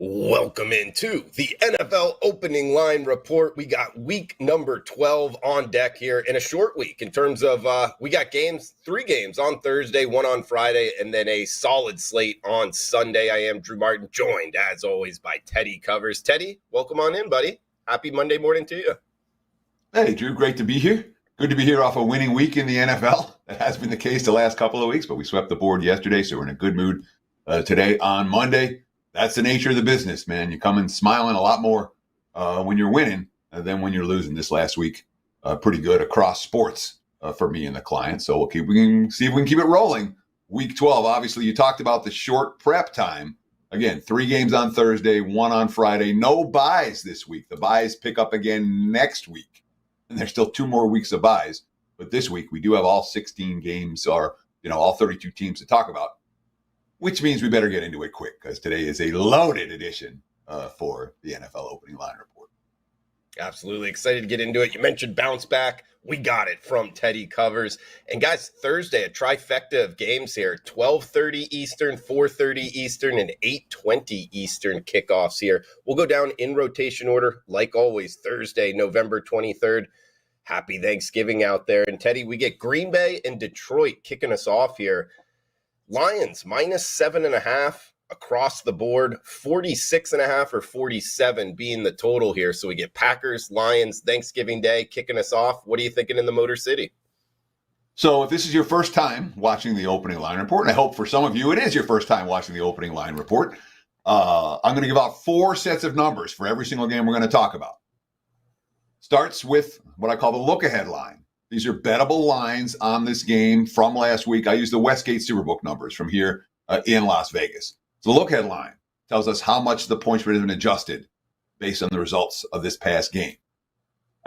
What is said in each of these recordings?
Welcome into the NFL opening line report. We got week number 12 on deck here in a short week in terms of we got three games on Thursday, one on Friday, and then a solid slate on Sunday. I am Drew Martin, joined as always by Teddy Covers. Teddy, welcome on in, buddy. Happy Monday morning to you. Hey, Drew, great to be here. Good to be here off a winning week in the NFL. That has been the case the last couple of weeks, but we swept the board yesterday, so we're in a good mood today on Monday. That's the nature of the business, man. You come in smiling a lot more when you're winning than when you're losing. This last week, pretty good across sports for me and the client. So we can see if we can keep it rolling. Week 12, obviously, you talked about the short prep time. Again, 3 games on Thursday, 1 on Friday. No buys this week. The buys pick up again next week. And there's still 2 more weeks of buys. But this week, we do have all 16 games or, all 32 teams to talk about. Which means we better get into it quick because today is a loaded edition for the NFL opening line report. Absolutely excited to get into it. You mentioned bounce back. We got it from Teddy Covers. And guys, Thursday, a trifecta of games here. 12:30 Eastern, 4:30 Eastern, and 8:20 Eastern kickoffs here. We'll go down in rotation order. Like always, Thursday, November 23rd. Happy Thanksgiving out there. And Teddy, we get Green Bay and Detroit kicking us off here. Lions minus 7.5 across the board, 46.5 or 47 being the total here. So we get Packers, Lions, Thanksgiving Day kicking us off. What are you thinking in the Motor City? So if this is your first time watching the opening line report, and I hope for some of you it is your first time watching the opening line report, I'm going to give out 4 sets of numbers for every single game we're going to talk about. Starts with what I call the look-ahead line. These are bettable lines on this game from last week. I use the Westgate Superbook numbers from here in Las Vegas. So the look-ahead line tells us how much the point spread has been adjusted based on the results of this past game.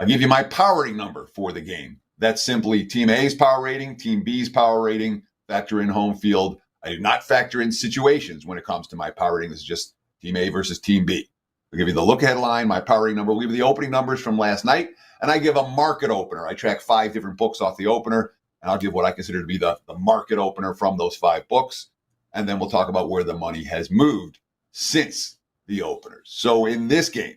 I give you my power rating number for the game. That's simply Team A's power rating, Team B's power rating, factor in home field. I do not factor in situations when it comes to my power rating. This is just Team A versus Team B. I'll give you the look-ahead line, my power rating number. We'll give you the opening numbers from last night. And I give a market opener. I track 5 different books off the opener, and I'll give what I consider to be the market opener from those 5 books. And then we'll talk about where the money has moved since the openers. So in this game,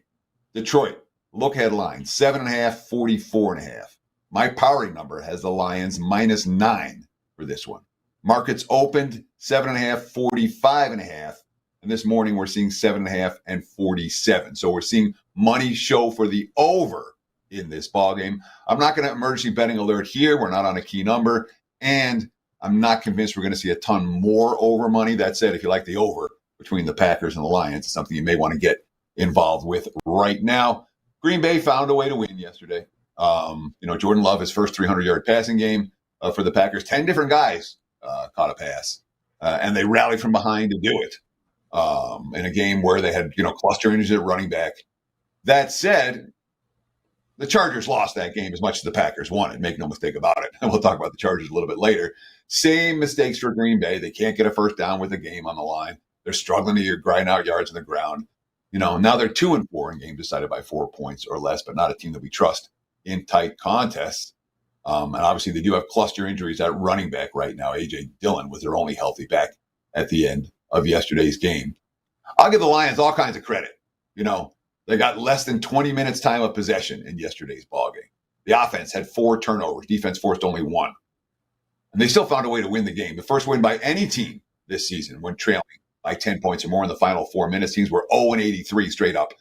Detroit, look ahead line, 7.5, 44.5. My powering number has the Lions minus 9 for this one. Markets opened 7.5, 45.5. And this morning we're seeing 7.5 and 47. So we're seeing money show for the over in this ball game. I'm not going to emergency betting alert here. We're not on a key number, and I'm not convinced we're going to see a ton more over money. That said, if you like the over between the Packers and the Lions, it's something you may want to get involved with right now. Green Bay found a way to win yesterday. Jordan Love, his first 300-yard passing game for the Packers. 10 different guys caught a pass, and they rallied from behind to do it in a game where they had cluster injuries at running back. That said, the Chargers lost that game as much as the Packers won it. Make no mistake about it. And we'll talk about the Chargers a little bit later. Same mistakes for Green Bay. They can't get a first down with the game on the line. They're struggling to grind out yards on the ground. Now they're 2-4 in games decided by 4 points or less, but not a team that we trust in tight contests. And obviously they do have cluster injuries at running back right now. A.J. Dillon was their only healthy back at the end of yesterday's game. I'll give the Lions all kinds of credit. They got less than 20 minutes time of possession in yesterday's ballgame. The offense had 4 turnovers. Defense forced only 1. And they still found a way to win the game. The first win by any team this season when trailing by 10 points or more in the final 4 minutes. Teams were 0-83 straight up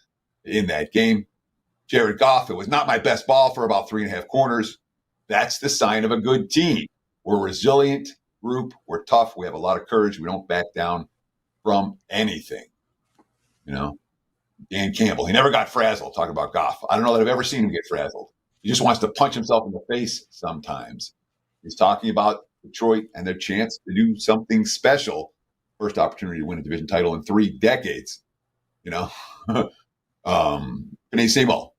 in that game. Jared Goff, it was not my best ball for about 3.5 corners. That's the sign of a good team. We're a resilient group. We're tough. We have a lot of courage. We don't back down from anything. Dan Campbell, he never got frazzled, talking about Goff. I don't know that I've ever seen him get frazzled. He just wants to punch himself in the face sometimes. He's talking about Detroit and their chance to do something special. First opportunity to win a division title in 3 decades. Panay Semo,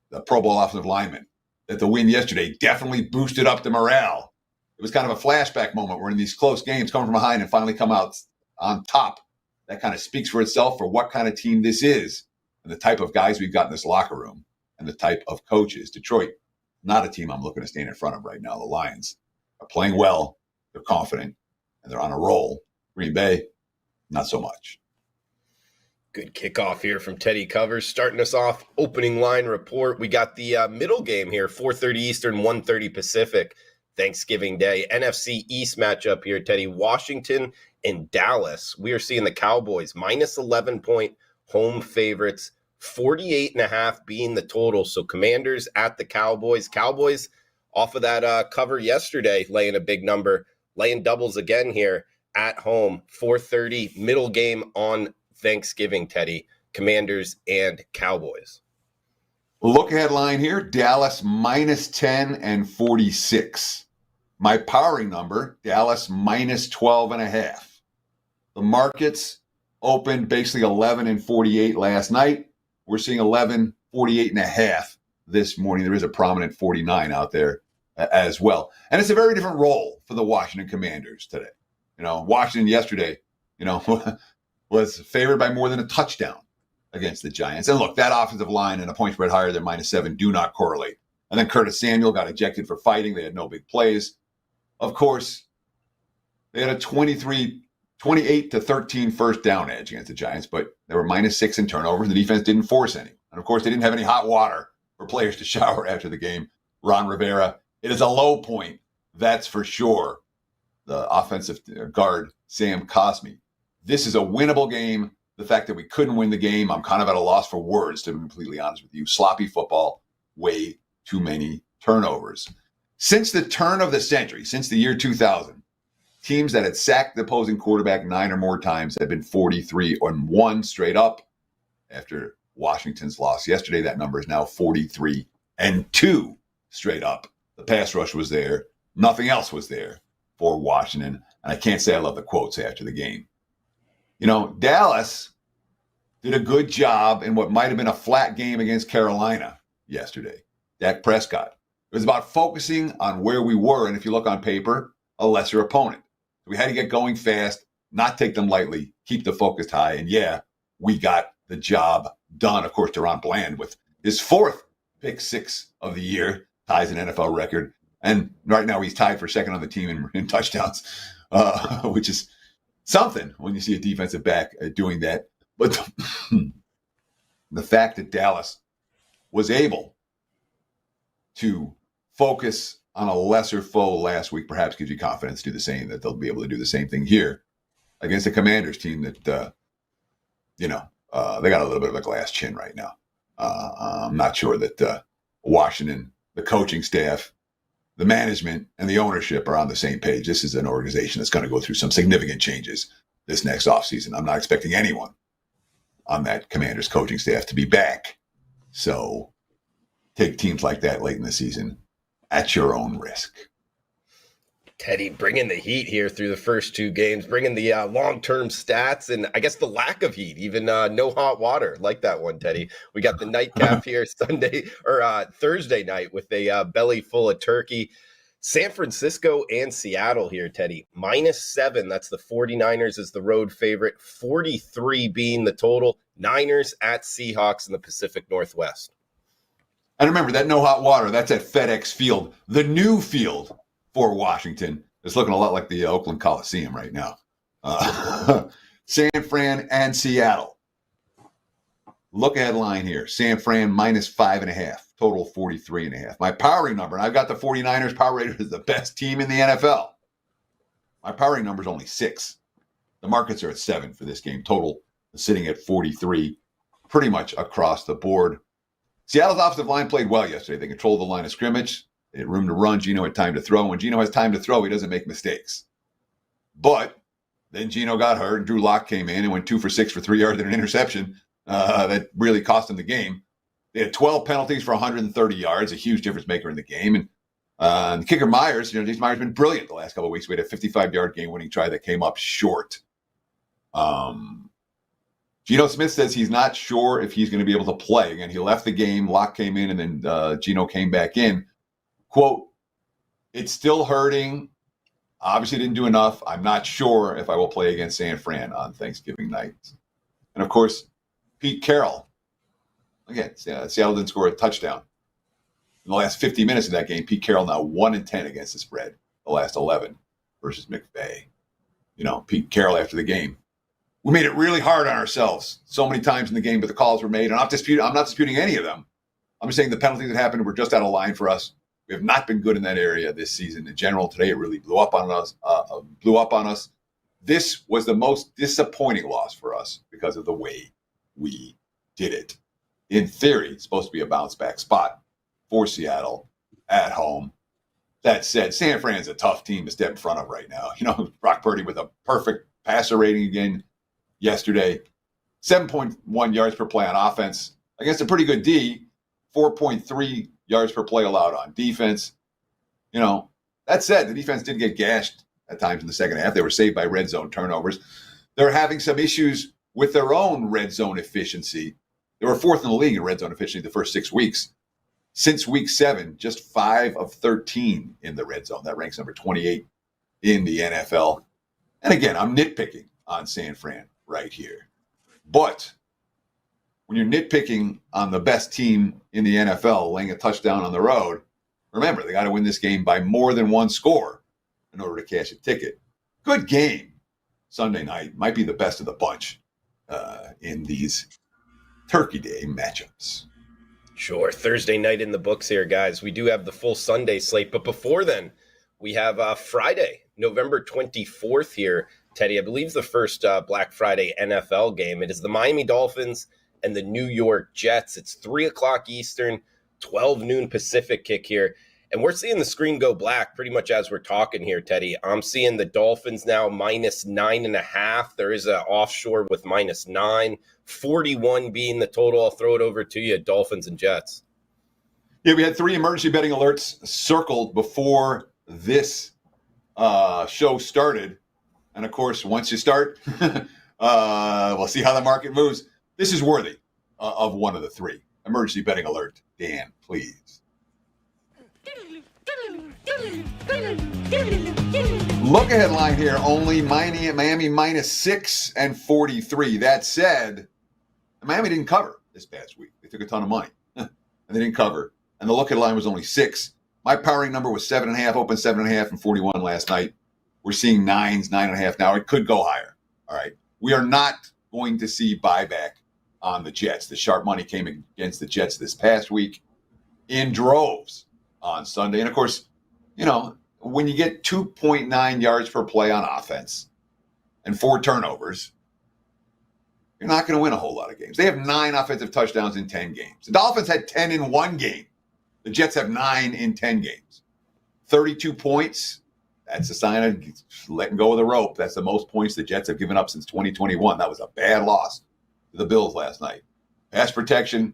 the Pro Bowl offensive lineman, that the win yesterday definitely boosted up the morale. It was kind of a flashback moment where in these close games, coming from behind and finally come out on top. That kind of speaks for itself for what kind of team this is. And the type of guys we've got in this locker room and the type of coaches. Detroit, not a team I'm looking to stand in front of right now. The Lions are playing well. They're confident, and they're on a roll. Green Bay, not so much. Good kickoff here from Teddy Covers. Starting us off, opening line report. We got the middle game here, 4:30 Eastern, 1:30 Pacific, Thanksgiving Day. NFC East matchup here, Teddy. Washington and Dallas. We are seeing the Cowboys minus 11-point home favorites, 48.5 being the total. So Commanders at the Cowboys. Cowboys off of that cover yesterday, laying a big number, laying doubles again here at home. 4:30 middle game on Thanksgiving, Teddy. Commanders and Cowboys. Look ahead line here, Dallas minus 10 and 46. My powering number, Dallas minus 12.5. The markets opened basically 11 and 48 last night. We're seeing 11, 48.5 this morning. There is a prominent 49 out there as well. And it's a very different role for the Washington Commanders today. Washington yesterday, was favored by more than a touchdown against the Giants. And look, that offensive line and a point spread higher than -7 do not correlate. And then Curtis Samuel got ejected for fighting. They had no big plays. Of course, they had a 28-13 first down edge against the Giants, but they were -6 in turnovers. The defense didn't force any. And of course, they didn't have any hot water for players to shower after the game. Ron Rivera, it is a low point, that's for sure. The offensive guard, Sam Cosmi. This is a winnable game. The fact that we couldn't win the game, I'm kind of at a loss for words, to be completely honest with you. Sloppy football, way too many turnovers. Since the turn of the century, since the year 2000, teams that had sacked the opposing quarterback 9 or more times have been 43-1 straight up. After Washington's loss yesterday, that number is now 43-2 straight up. The pass rush was there. Nothing else was there for Washington. And I can't say I love the quotes after the game. Dallas did a good job in what might have been a flat game against Carolina yesterday. Dak Prescott. It was about focusing on where we were, and if you look on paper, a lesser opponent. We had to get going fast, not take them lightly, keep the focus high, and yeah, we got the job done. Of course, Deron Bland with his 4th pick 6 of the year, ties an NFL record, and right now he's tied for second on the team in touchdowns, which is something when you see a defensive back doing that. But the fact that Dallas was able to focus on a lesser foe last week perhaps gives you confidence to do the same, that they'll be able to do the same thing here against the Commanders team that, they got a little bit of a glass chin right now. I'm not sure that Washington, the coaching staff, the management, and the ownership are on the same page. This is an organization that's going to go through some significant changes this next offseason. I'm not expecting anyone on that Commanders coaching staff to be back. So take teams like that late in the season at your own risk. Teddy bringing the heat here through the first 2 games, bringing the long-term stats and I guess the lack of heat, even no hot water. Like that one, Teddy. We got the nightcap here Thursday night with a belly full of turkey. San Francisco and Seattle here, Teddy. -7, that's the 49ers as the road favorite, 43 being the total. Niners at Seahawks in the Pacific Northwest. And remember, that no hot water, that's at FedEx Field, the new field for Washington. It's looking a lot like the Oakland Coliseum right now. San Fran and Seattle. Look ahead line here. San Fran -5.5, total 43.5. My powering number, and I've got the 49ers power rated as the best team in the NFL. My powering number is only 6. The markets are at 7 for this game. Total is sitting at 43, pretty much across the board. Seattle's offensive line played well yesterday. They controlled the line of scrimmage. They had room to run. Geno had time to throw. When Geno has time to throw, he doesn't make mistakes. But then Geno got hurt, and Drew Lock came in and went 2 for 6 for 3 yards and an interception. That really cost him the game. They had 12 penalties for 130 yards, a huge difference maker in the game. And the kicker Myers, Jason Myers has been brilliant the last couple of weeks. We had a 55-yard game-winning try that came up short. Geno Smith says he's not sure if he's going to be able to play. Again, he left the game, Lock came in, and then Geno came back in. Quote, "It's still hurting. Obviously didn't do enough. I'm not sure if I will play against San Fran on Thanksgiving night." And, of course, Pete Carroll. Again, Seattle didn't score a touchdown. In the last 50 minutes of that game, Pete Carroll now 1-10 against the spread, the last 11 versus McVay. Pete Carroll after the game We made it really hard on ourselves so many times in the game, but the calls were made. And I'm not disputing any of them. I'm just saying the penalties that happened were just out of line for us. We have not been good in that area this season. In general, today it really blew up on us. This was the most disappointing loss for us because of the way we did it. In theory, it's supposed to be a bounce back spot for Seattle at home. That said, San Fran's a tough team to step in front of right now. Brock Purdy with a perfect passer rating again yesterday. 7.1 yards per play on offense against a pretty good D. 4.3 yards per play allowed on defense. That said, the defense did get gashed at times in the second half. They were saved by red zone turnovers. They're having some issues with their own red zone efficiency. They were fourth in the league in red zone efficiency the first 6 weeks. Since week 7, just 5 of 13 in the red zone. That ranks number 28 in the NFL. And again, I'm nitpicking on San Fran right here. But when you're nitpicking on the best team in the NFL laying a touchdown on the road, remember, they got to win this game by more than one score in order to cash a ticket. Good game Sunday night. Might be the best of the bunch in these Turkey Day matchups. Sure. Thursday night in the books here, guys. We do have the full Sunday slate. But before then, we have Friday, November 24th here. Teddy, I believe the first Black Friday NFL game. It is the Miami Dolphins and the New York Jets. It's 3 o'clock Eastern, 12 noon Pacific kick here. And we're seeing the screen go black pretty much as we're talking here, Teddy. I'm seeing the Dolphins now -9.5. There is an offshore with -9. 41 being the total. I'll throw it over to you, Dolphins and Jets. Yeah, we had 3 emergency betting alerts circled before this show started. And of course, once you start, we'll see how the market moves. This is worthy of one of the 3. Emergency betting alert. Dan, please. Look ahead line here, only Miami -6 and 43. That said, Miami didn't cover this past week. They took a ton of money and they didn't cover. And the look ahead line was only 6. My powering number was 7.5, open 7.5 and 41 last night. We're seeing 9s, 9.5 now. It could go higher. All right. We are not going to see buyback on the Jets. The sharp money came against the Jets this past week in droves on Sunday. And of course, when you get 2.9 yards per play on offense and 4 turnovers, you're not going to win a whole lot of games. They have 9 offensive touchdowns in 10 games. The Dolphins had 10 in one game. The Jets have 9 in 10 games. 32 points. That's a sign of letting go of the rope. That's the most points the Jets have given up since 2021. That was a bad loss to the Bills last night. Pass protection,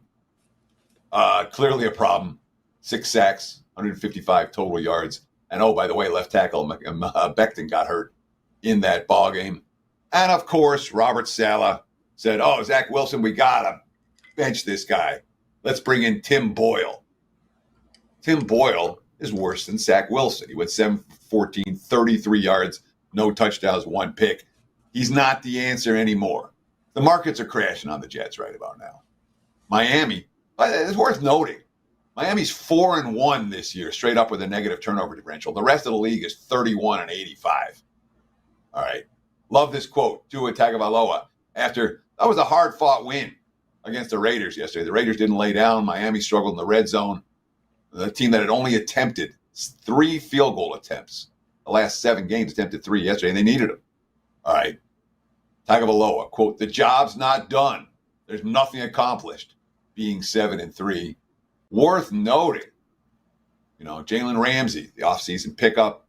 clearly a problem. 6 sacks, 155 total yards. And oh, by the way, left tackle Becton got hurt in that ball game. And of course, Robert Saleh said, "Oh, Zach Wilson, we gotta bench this guy. Let's bring in Tim Boyle." Tim Boyle is worse than Zach Wilson. He went 7-14, 33 yards, no touchdowns, 1 pick. He's not the answer anymore. The markets are crashing on the Jets right about now. Miami, it's worth noting, Miami's 4-1 this year, straight up with a negative turnover differential. The rest of the league is 31-85. All right. Love this quote, Tua Tagovailoa. After that was a hard-fought win against the Raiders yesterday. The Raiders didn't lay down. Miami struggled in the red zone. The team that had only attempted 3 field goal attempts. The last 7 games attempted 3 yesterday, and they needed them. All right. Tagovailoa, quote, "The job's not done. There's nothing accomplished being 7-3. Worth noting, Jalen Ramsey, the offseason pickup,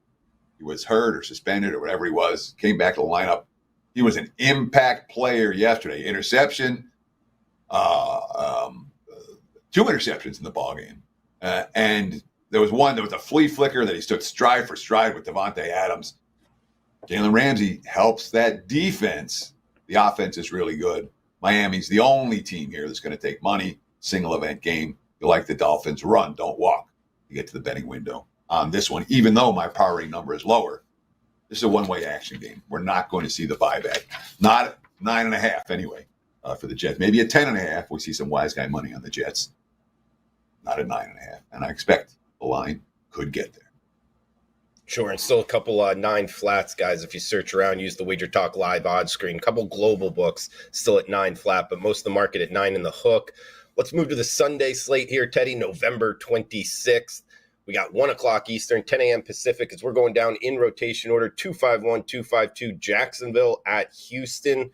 he was hurt or suspended or whatever he was, came back to the lineup. He was an impact player yesterday. Interception, 2 interceptions in the ballgame. And there was a flea flicker that he stood stride for stride with Devontae Adams. Jalen Ramsey helps that defense. The offense is really good. Miami's the only team here that's going to take money, single event game. You like the Dolphins, run, don't walk. You get to the betting window on this one, even though my powering number is lower. This is a one-way action game. We're not going to see the buyback. Not at 9.5 anyway for the Jets. Maybe at 10.5, we see some wise guy money on the Jets. Not at 9.5. And I expect the line could get there. Sure, and still a couple 9 flats, guys. If you search around, use the WagerTalk live odds screen. A couple global books still at 9 flat, but most of the market at 9 in the hook. Let's move to the Sunday slate here, Teddy, November 26th. We got 1 o'clock Eastern, 10 a.m. Pacific, as we're going down in rotation order, 251, 252, Jacksonville at Houston.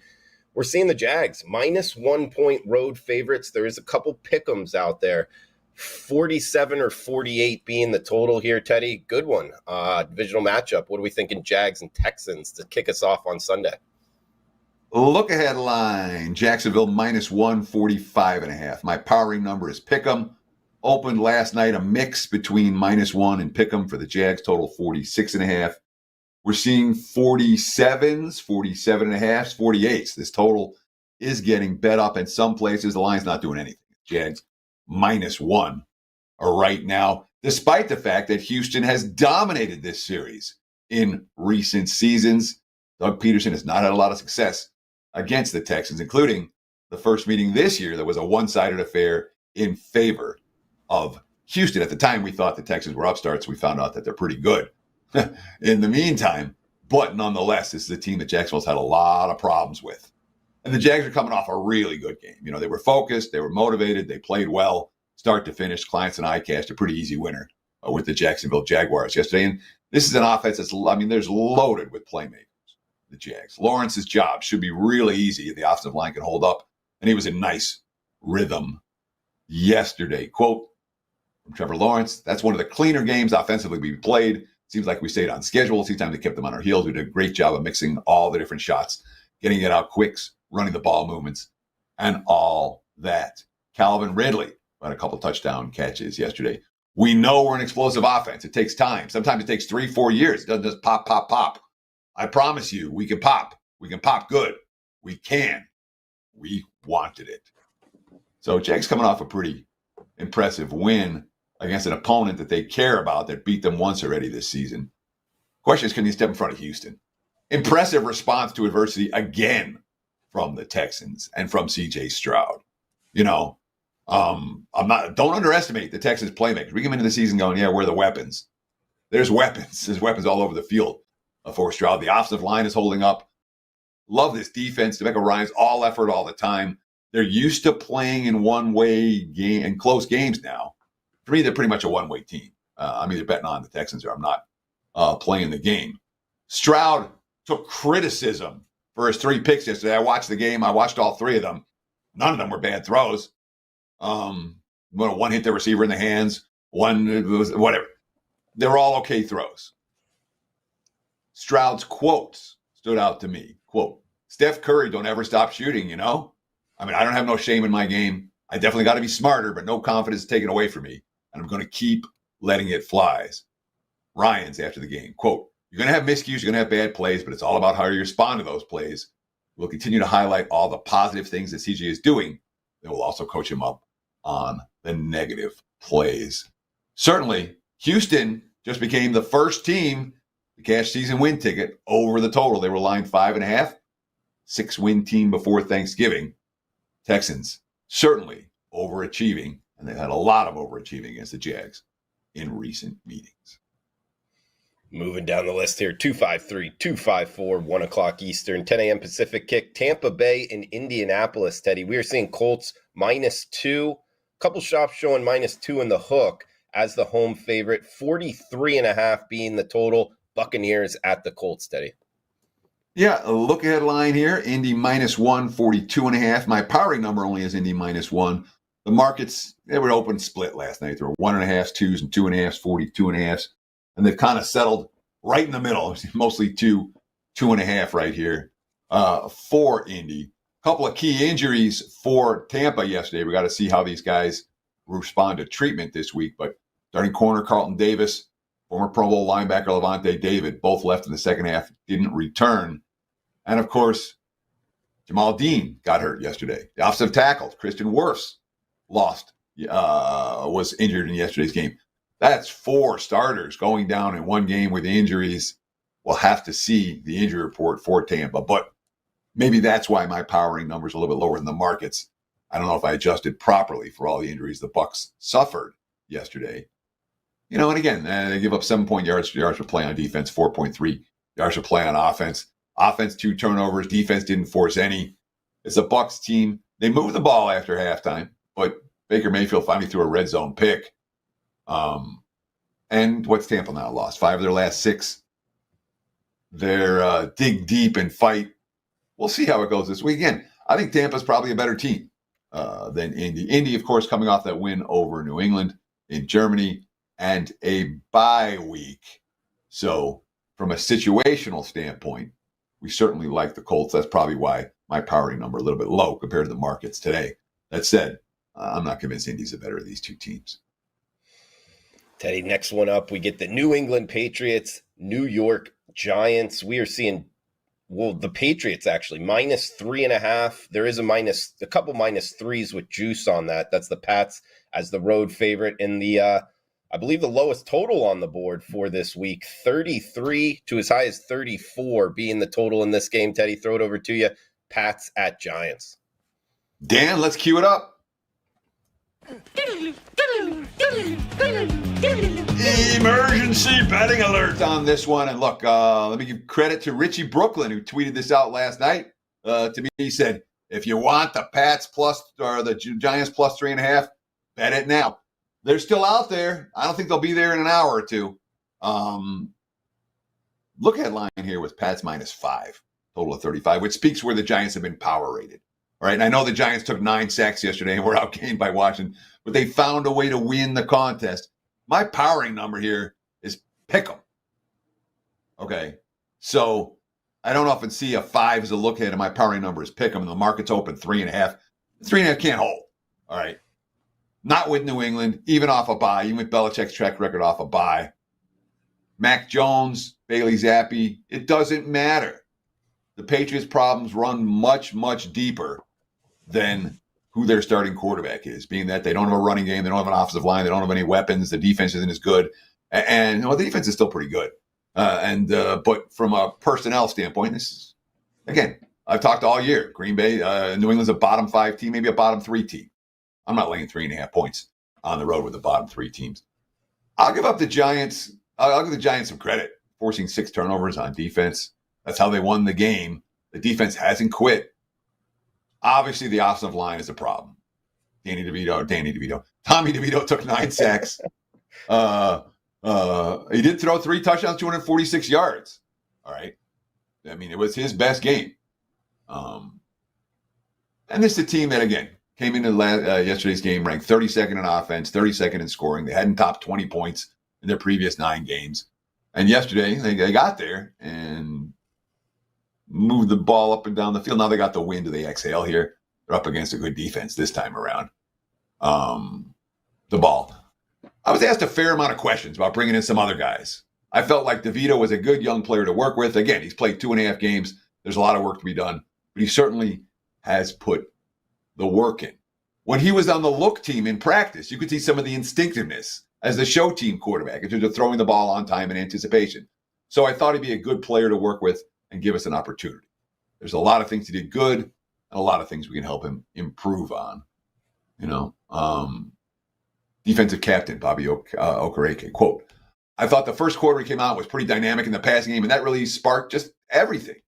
We're seeing the Jags, -1 point road favorites. There is a couple pick'ems out there. 47 or 48 being the total here, Teddy. Good one. Divisional matchup. What are we thinking, Jags and Texans, to kick us off on Sunday? Look ahead line. Jacksonville -145.5. My powering number is Pick'em. Opened last night a mix between -1 and Pick'em for the Jags, total 46.5. We're seeing 47s, 47.5s, 48s. This total is getting bet up in some places. The line's not doing anything. Jags -1 right now, despite the fact that Houston has dominated this series in recent seasons. Doug Peterson has not had a lot of success against the Texans, including the first meeting this year that was a one-sided affair in favor of Houston. At the time, we thought the Texans were upstarts. We found out that they're pretty good in the meantime. But nonetheless, this is a team that Jacksonville's had a lot of problems with. And the Jags are coming off a really good game. You know, they were focused, they were motivated, they played well, start to finish. Clients and I cashed a pretty easy winner with the Jacksonville Jaguars yesterday. And this is an offense that's, there's loaded with playmakers, the Jags. Lawrence's job should be really easy if the offensive line can hold up. And he was in nice rhythm yesterday. Quote from Trevor Lawrence, "That's one of the cleaner games offensively we played. Seems like we stayed on schedule. Sometimes they kept them on our heels. We did a great job of mixing all the different shots, getting it out quicks, running the ball movements, and all that." Calvin Ridley had a couple touchdown catches yesterday. We know we're an explosive offense. It takes time. Sometimes it takes 3-4 years. It doesn't just pop, pop, pop. I promise you, we can pop. We can pop good. We can. We wanted it. So Jags coming off a pretty impressive win against an opponent that they care about, that beat them once already this season. Question is, can they step in front of Houston? Impressive response to adversity again from the Texans and from C.J. Stroud. You know, don't underestimate the Texans playmakers. We come into the season going, yeah, we're the weapons. There's weapons. There's weapons all over the field for Stroud. The offensive line is holding up. Love this defense. DeMeco Ryans, all effort all the time. They're used to playing in one-way game and close games now. For me, they're pretty much a one-way team. I'm either betting on the Texans or I'm not playing the game. Stroud took criticism for his 3 picks yesterday. I watched the game. I watched all 3 of them. None of them were bad throws. One hit the receiver in the hands. One was whatever. They're all okay throws. Stroud's quotes stood out to me. Quote, "Steph Curry, don't ever stop shooting, you know? I mean, I don't have no shame in my game. I definitely got to be smarter, but no confidence taken away from me. And I'm going to keep letting it flies." Ryans after the game, quote, "You're going to have miscues, you're going to have bad plays, but it's all about how you respond to those plays. We'll continue to highlight all the positive things that CJ is doing. Then we'll also coach him up on the negative plays." Certainly, Houston just became the first team to cash season win ticket over the total. They were lined 5.5, 6-win team before Thanksgiving. Texans certainly overachieving, and they've had a lot of overachieving against the Jags in recent meetings. Moving down the list here, 253, 254, 1 o'clock Eastern, 10 a.m. Pacific kick, Tampa Bay and Indianapolis, Teddy. We are seeing Colts -2, couple shops showing -2 in the hook as the home favorite, 43.5 being the total. Buccaneers at the Colts, Teddy. Yeah, a look ahead line here. Indy -1, 42.5. My powering number only is Indy -1. The markets, they were open split last night. There were 1.5s, 2s, and 2.5s, 42.5s. And they've kind of settled right in the middle, mostly 2.5 right here for Indy. A couple of key injuries for Tampa yesterday. We got to see how these guys respond to treatment this week. But starting corner Carlton Davis, former Pro Bowl linebacker Levante David, both left in the second half, didn't return. And, of course, Jamal Dean got hurt yesterday. The offensive tackle, Christian Wirfs, was injured in yesterday's game. That's 4 starters going down in one game with injuries. We'll have to see the injury report for Tampa. But maybe that's why my powering number is a little bit lower than the markets. I don't know if I adjusted properly for all the injuries the Bucs suffered yesterday. And again, they give up 7 yards per play on defense, 4.3 yards per play on offense. Offense, 2 turnovers. Defense didn't force any. It's a Bucs team. They moved the ball after halftime, but Baker Mayfield finally threw a red zone pick. And what's Tampa now lost? 5 of their last 6. They're dig deep and fight. We'll see how it goes this week. Again, I think Tampa's probably a better team than Indy. Indy, of course, coming off that win over New England in Germany and a bye week. So from a situational standpoint, we certainly like the Colts. That's probably why my powering number a little bit low compared to the markets today. That said, I'm not convinced Indy's the better of these two teams. Teddy, next one up, we get the New England Patriots, New York Giants. We are seeing, the Patriots actually -3.5. There is a couple -3s with juice on that. That's the Pats as the road favorite in the, I believe the lowest total on the board for this week, 33 to as high as 34 being the total in this game. Teddy, throw it over to you. Pats at Giants. Dan, let's cue it up. Emergency betting alert on this one. And look, let me give credit to Richie Brooklyn, who tweeted this out last night. To me, he said, if you want the Pats or the Giants +3.5, bet it now. They're still out there. I don't think they'll be there in an hour or two. Look at line here with Pats -5, total of 35, which speaks where the Giants have been power rated. All right, and I know the Giants took 9 sacks yesterday and were outgained by Washington, but they found a way to win the contest. My powering number here is pick 'em. Okay, so I don't often see a 5 as a look at, and my powering number is pick 'em, and the market's open 3.5. 3.5 can't hold. All right. Not with New England, even off a bye, even with Belichick's track record off a bye. Mac Jones, Bailey Zappi, it doesn't matter. The Patriots' problems run much, much deeper than who their starting quarterback is, being that they don't have a running game, they don't have an offensive line, they don't have any weapons, the defense isn't as good. And the defense is still pretty good. But from a personnel standpoint, this is, again, I've talked all year. Green Bay, New England's a bottom 5 team, maybe a bottom 3 team. I'm not laying 3.5 points on the road with the bottom 3 teams. I'll give the Giants some credit, forcing 6 turnovers on defense. That's how they won the game. The defense hasn't quit. Obviously, the offensive line is a problem. Tommy DeVito took 9 sacks. He did throw 3 touchdowns, 246 yards. All right. I mean, it was his best game. And this is a team that, again, came into yesterday's game ranked 32nd in offense, 32nd in scoring. They hadn't topped 20 points in their previous 9 games. And yesterday, they got there and moved the ball up and down the field. Now they got the wind of the exhale here. They're up against a good defense this time around. The ball. I was asked a fair amount of questions about bringing in some other guys. I felt like DeVito was a good young player to work with. Again, he's played 2.5 games. There's a lot of work to be done. But he certainly has put the work in. When he was on the look team in practice, you could see some of the instinctiveness as the show team quarterback in terms of throwing the ball on time and anticipation. So I thought he'd be a good player to work with and give us an opportunity. There's a lot of things he did good and a lot of things we can help him improve on. Defensive captain Bobby Okereke, quote, I thought the first quarter he came out was pretty dynamic in the passing game, and that really sparked just everything.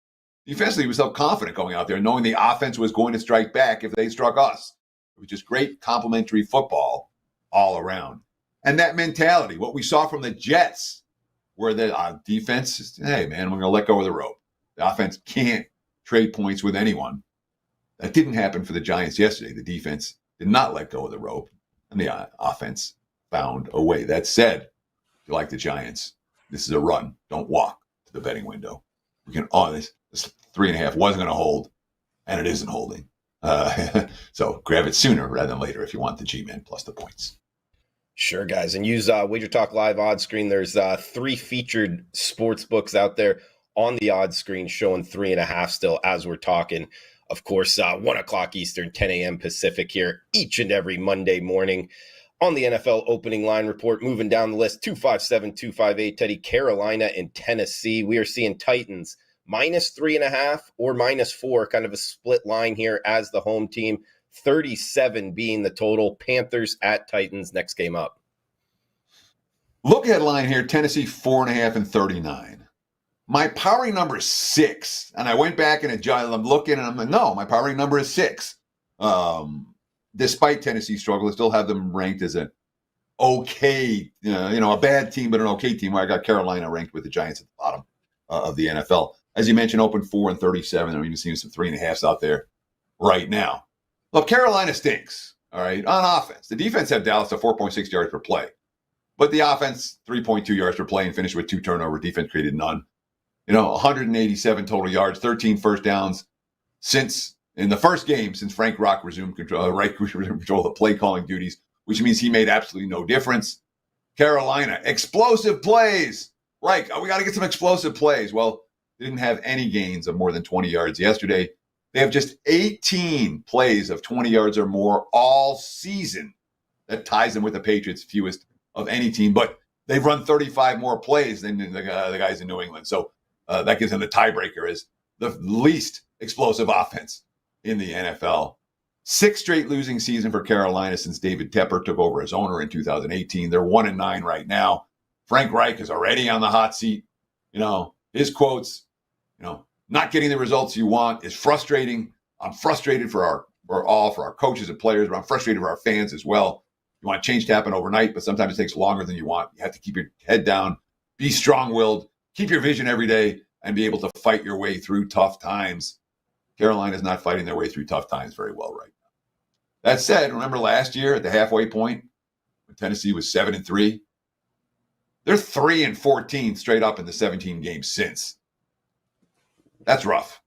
Defensively, he was so confident going out there, knowing the offense was going to strike back if they struck us. It was just great complementary football all around. And that mentality, what we saw from the Jets, where the defense is, hey, man, we're going to let go of the rope. The offense can't trade points with anyone. That didn't happen for the Giants yesterday. The defense did not let go of the rope, and the offense found a way. That said, if you like the Giants, this is a run. Don't walk to the betting window. This 3.5 wasn't going to hold, and it isn't holding. So grab it sooner rather than later if you want the G-Men plus the points. Sure, guys. And use WagerTalk Live odds screen. There's 3 featured sports books out there on the odds screen showing 3.5 still as we're talking. Of course, 1 o'clock Eastern, 10 a.m. Pacific here each and every Monday morning on the NFL opening line report. Moving down the list, 257, 258, Teddy, Carolina and Tennessee. We are seeing Titans -3.5 or -4, kind of a split line here as the home team. 37 being the total. Panthers at Titans, next game up. Look ahead line here, Tennessee 4.5 and 39. My powering number is 6. And I went back and I'm looking and I'm like, no, my powering number is 6. Despite Tennessee's struggle, I still have them ranked as an okay, a bad team, but an okay team. Where I got Carolina ranked with the Giants at the bottom of the NFL. As you mentioned, open 4 and 37. I'm even seeing some 3.5s out there right now. Look, Carolina stinks, all right, on offense. The defense had Dallas to 4.6 yards per play. But the offense, 3.2 yards per play and finished with 2 turnovers. Defense created none. 187 total yards, 13 first downs in the first game since Frank Reich resumed control of the play calling duties, which means he made absolutely no difference. Carolina, explosive plays. Reich, we got to get some explosive plays. Well, they didn't have any gains of more than 20 yards yesterday. They have just 18 plays of 20 yards or more all season. That ties them with the Patriots' fewest of any team, but they've run 35 more plays than the guys in New England. So that gives them the tiebreaker as the least explosive offense in the NFL. 6th straight losing season for Carolina since David Tepper took over as owner in 2018. They're 1-9 right now. Frank Reich is already on the hot seat. His quotes, not getting the results you want is frustrating. I'm frustrated for our coaches and players, but I'm frustrated for our fans as well. You want change to happen overnight, but sometimes it takes longer than you want. You have to keep your head down, be strong-willed, keep your vision every day, and be able to fight your way through tough times. Carolina's not fighting their way through tough times very well right now. That said, remember last year at the halfway point when Tennessee was 7-3? They're 3-14 straight up in the 17 games since. That's rough.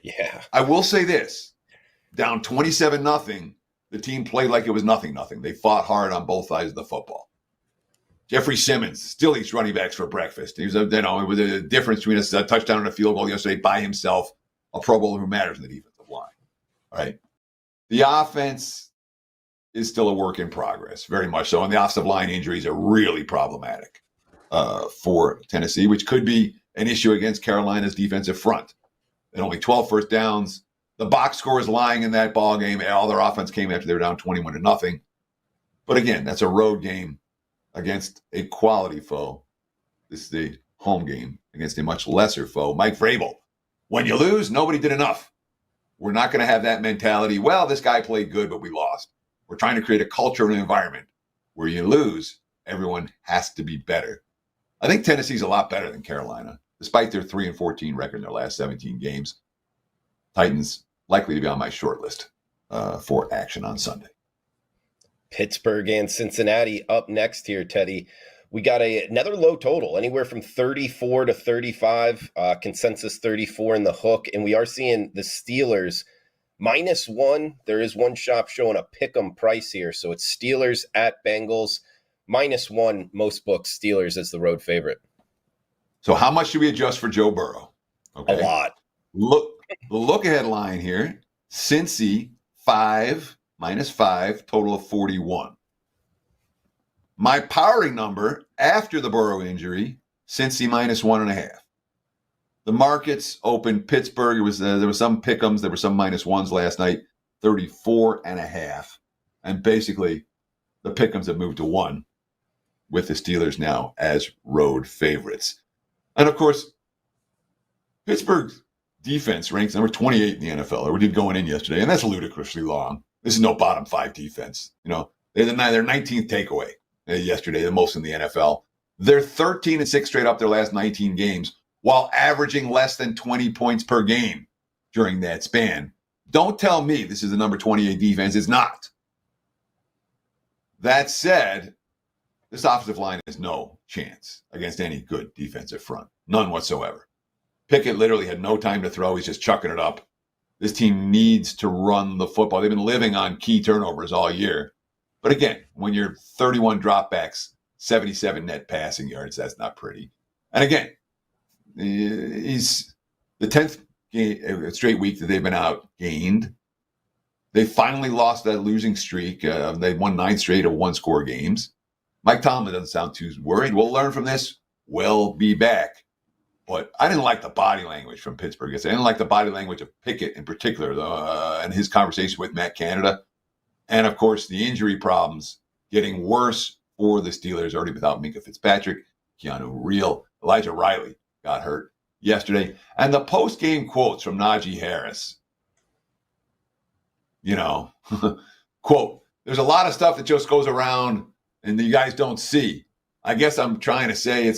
Yeah. I will say this. Down 27-0, the team played like it was nothing. They fought hard on both sides of the football. Jeffrey Simmons still eats running backs for breakfast. It was a difference between a touchdown and a field goal yesterday by himself, a Pro Bowler who matters in the defensive line. All right. The offense is still a work in progress, very much so. And the offensive line injuries are really problematic for Tennessee, which could be an issue against Carolina's defensive front. And only 12 first downs. The box score is lying in that ball game. All their offense came after they were down 21-0. But again, that's a road game against a quality foe. This is the home game against a much lesser foe, Mike Vrabel. When you lose, nobody did enough. We're not going to have that mentality. Well, this guy played good, but we lost. We're trying to create a culture and an environment where you lose, everyone has to be better. I think Tennessee's a lot better than Carolina, despite their 3-14 record in their last 17 games. Titans likely to be on my short list for action on Sunday. Pittsburgh and Cincinnati up next here, Teddy. We got another low total, anywhere from 34 to 35, consensus 34 in the hook. And we are seeing the Steelers -1. There is one shop showing a pick'em price here. So it's Steelers at Bengals, -1. Most books, Steelers as the road favorite. So how much should we adjust for Joe Burrow? Okay. A lot. The look ahead line here, Cincy -5, total of 41. My powering number after the Burrow injury, Cincy -1.5. The markets opened Pittsburgh. There was some pick'ems. There were some -1s last night, 34.5. And basically, the pick'ems have moved to 1 with the Steelers now as road favorites. And of course, Pittsburgh's defense ranks number 28 in the NFL, or we did going in yesterday, and that's ludicrously long. This is no bottom 5 defense. They're their 19th takeaway yesterday, the most in the NFL. They're 13-6 straight up their last 19 games, while averaging less than 20 points per game during that span. Don't tell me this is the number 28 defense. It's not. That said, this offensive line has no chance against any good defensive front. None whatsoever. Pickett literally had no time to throw. He's just chucking it up. This team needs to run the football. They've been living on key turnovers all year. But again, when you're 31 dropbacks, 77 net passing yards, that's not pretty. And again, he's the 10th straight week that they've been outgained. They finally lost that losing streak. They won 9 straight of 1-score games. Mike Tomlin doesn't sound too worried. We'll learn from this. We'll be back. But I didn't like the body language from Pittsburgh. I didn't like the body language of Pickett in particular, and his conversation with Matt Canada. And, of course, the injury problems getting worse for the Steelers, already without Minka Fitzpatrick, Keanu Reel, Elijah Riley got hurt yesterday. And the post-game quotes from Najee Harris, quote, there's a lot of stuff that just goes around and you guys don't see. I guess I'm trying to say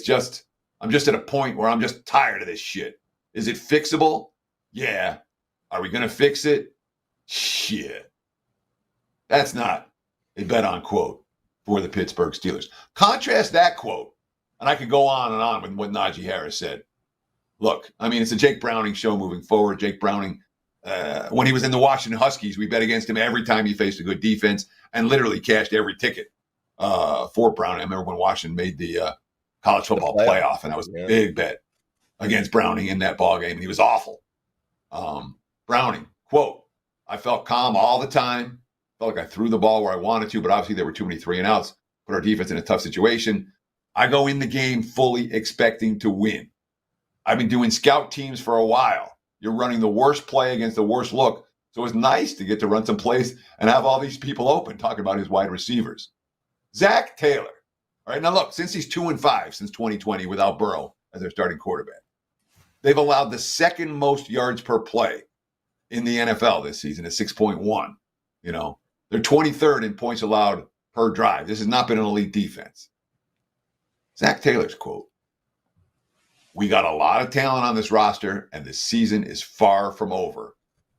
I'm just at a point where I'm just tired of this shit. Is it fixable? Yeah. Are we going to fix it? Shit. That's not a bet on quote for the Pittsburgh Steelers. Contrast that quote, and I could go on and on with what Najee Harris said. Look, I mean, it's a Jake Browning show moving forward. Jake Browning, when he was in the Washington Huskies, we bet against him every time he faced a good defense and literally cashed every ticket for Browning. I remember when Washington made the college football playoff, and that was a big bet against Browning in that ball game, and he was awful. Browning, quote, I felt calm all the time. Felt like I threw the ball where I wanted to, but obviously there were too many 3-and-outs. Put our defense in a tough situation. I go in the game fully expecting to win. I've been doing scout teams for a while. You're running the worst play against the worst look. So it's nice to get to run some plays and have all these people open, talking about his wide receivers. Zach Taylor. All right, now look, since he's 2-5 since 2020 without Burrow as their starting quarterback, they've allowed the second most yards per play in the NFL this season at 6.1. They're 23rd in points allowed per drive. This has not been an elite defense. Zach Taylor's quote, we got a lot of talent on this roster, and the season is far from over.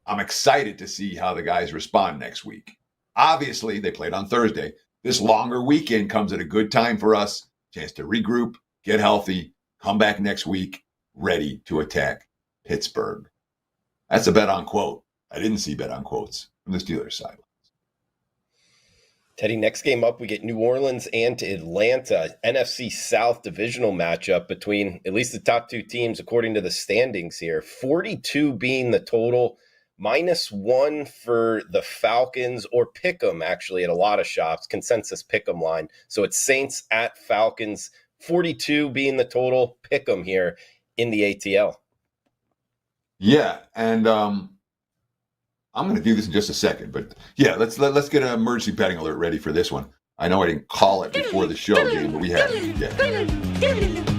I'm excited to see how the guys respond next week. Obviously, they played on Thursday. This longer weekend comes at a good time for us. Chance to regroup, get healthy, come back next week, ready to attack Pittsburgh. That's a bet on quote. I didn't see bet on quotes from the Steelers side. Teddy, next game up, we get New Orleans and Atlanta. NFC South divisional matchup between at least the top two teams, according to the standings here. 42 being the total, -1 for the Falcons, or Pick'em, actually, at a lot of shops. Consensus Pick'em line. So it's Saints at Falcons. 42 being the total. Pick'em here in the ATL. Yeah, and I'm going to do this in just a second, but yeah, let's get an emergency betting alert ready for this one. I know I didn't call it before the show game, but we haven't yet.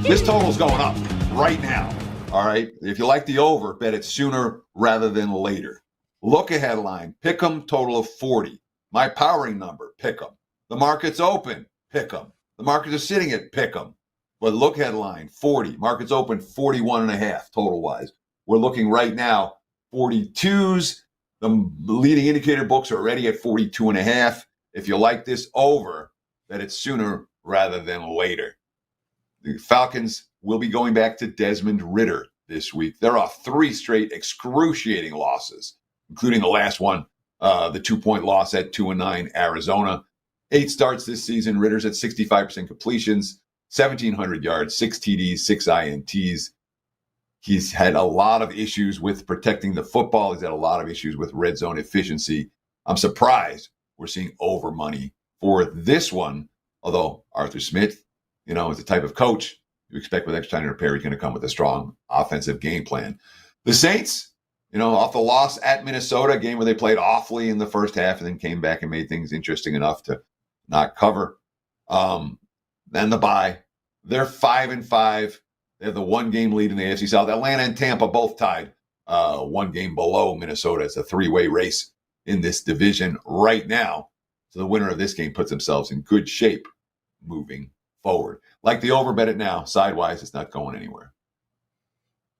This total's going up right now. All right. If you like the over, bet it sooner rather than later. Look ahead line, Pick'em total of 40. My powering number, Pick'em. The market's open, Pick'em. The markets are sitting at Pick'em. But look ahead line, 40. Market's open 41.5 total wise. We're looking right now 42s. The leading indicator books are already at 42.5. If you like this over, bet it sooner rather than later. The Falcons will be going back to Desmond Ridder this week. They're off 3 straight excruciating losses, including the last one, the 2-point loss at 2-9 Arizona. 8 starts this season. Ridder's at 65% completions, 1,700 yards, 6 TDs, 6 INTs. He's had a lot of issues with protecting the football. He's had a lot of issues with red zone efficiency. I'm surprised we're seeing over money for this one, although Arthur Smith, is the type of coach you expect with extra time to repair. He's going to come with a strong offensive game plan. The Saints, off the loss at Minnesota, a game where they played awfully in the first half and then came back and made things interesting enough to not cover. Then the bye. They're 5-5. They have the 1-game lead in the AFC South. Atlanta and Tampa both tied 1 game below Minnesota. It's a 3-way race in this division right now. So the winner of this game puts themselves in good shape moving forward. Like the over, bet it now. Sidewise, it's not going anywhere.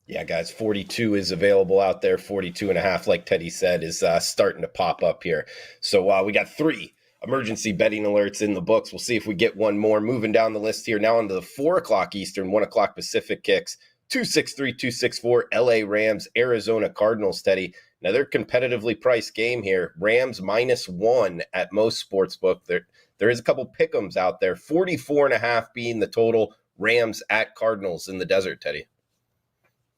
Yeah, guys, 42 is available out there. 42.5, like Teddy said, is starting to pop up here. So we got 3 emergency betting alerts in the books. We'll see if we get one more. Moving down the list here now into the 4 o'clock Eastern, 1 o'clock Pacific kicks. 263, 264, LA Rams, Arizona Cardinals, Teddy. Now they're competitively priced game here. Rams -1 at most sportsbook. There is a couple pick'ems out there. 44.5 being the total. Rams at Cardinals in the desert, Teddy.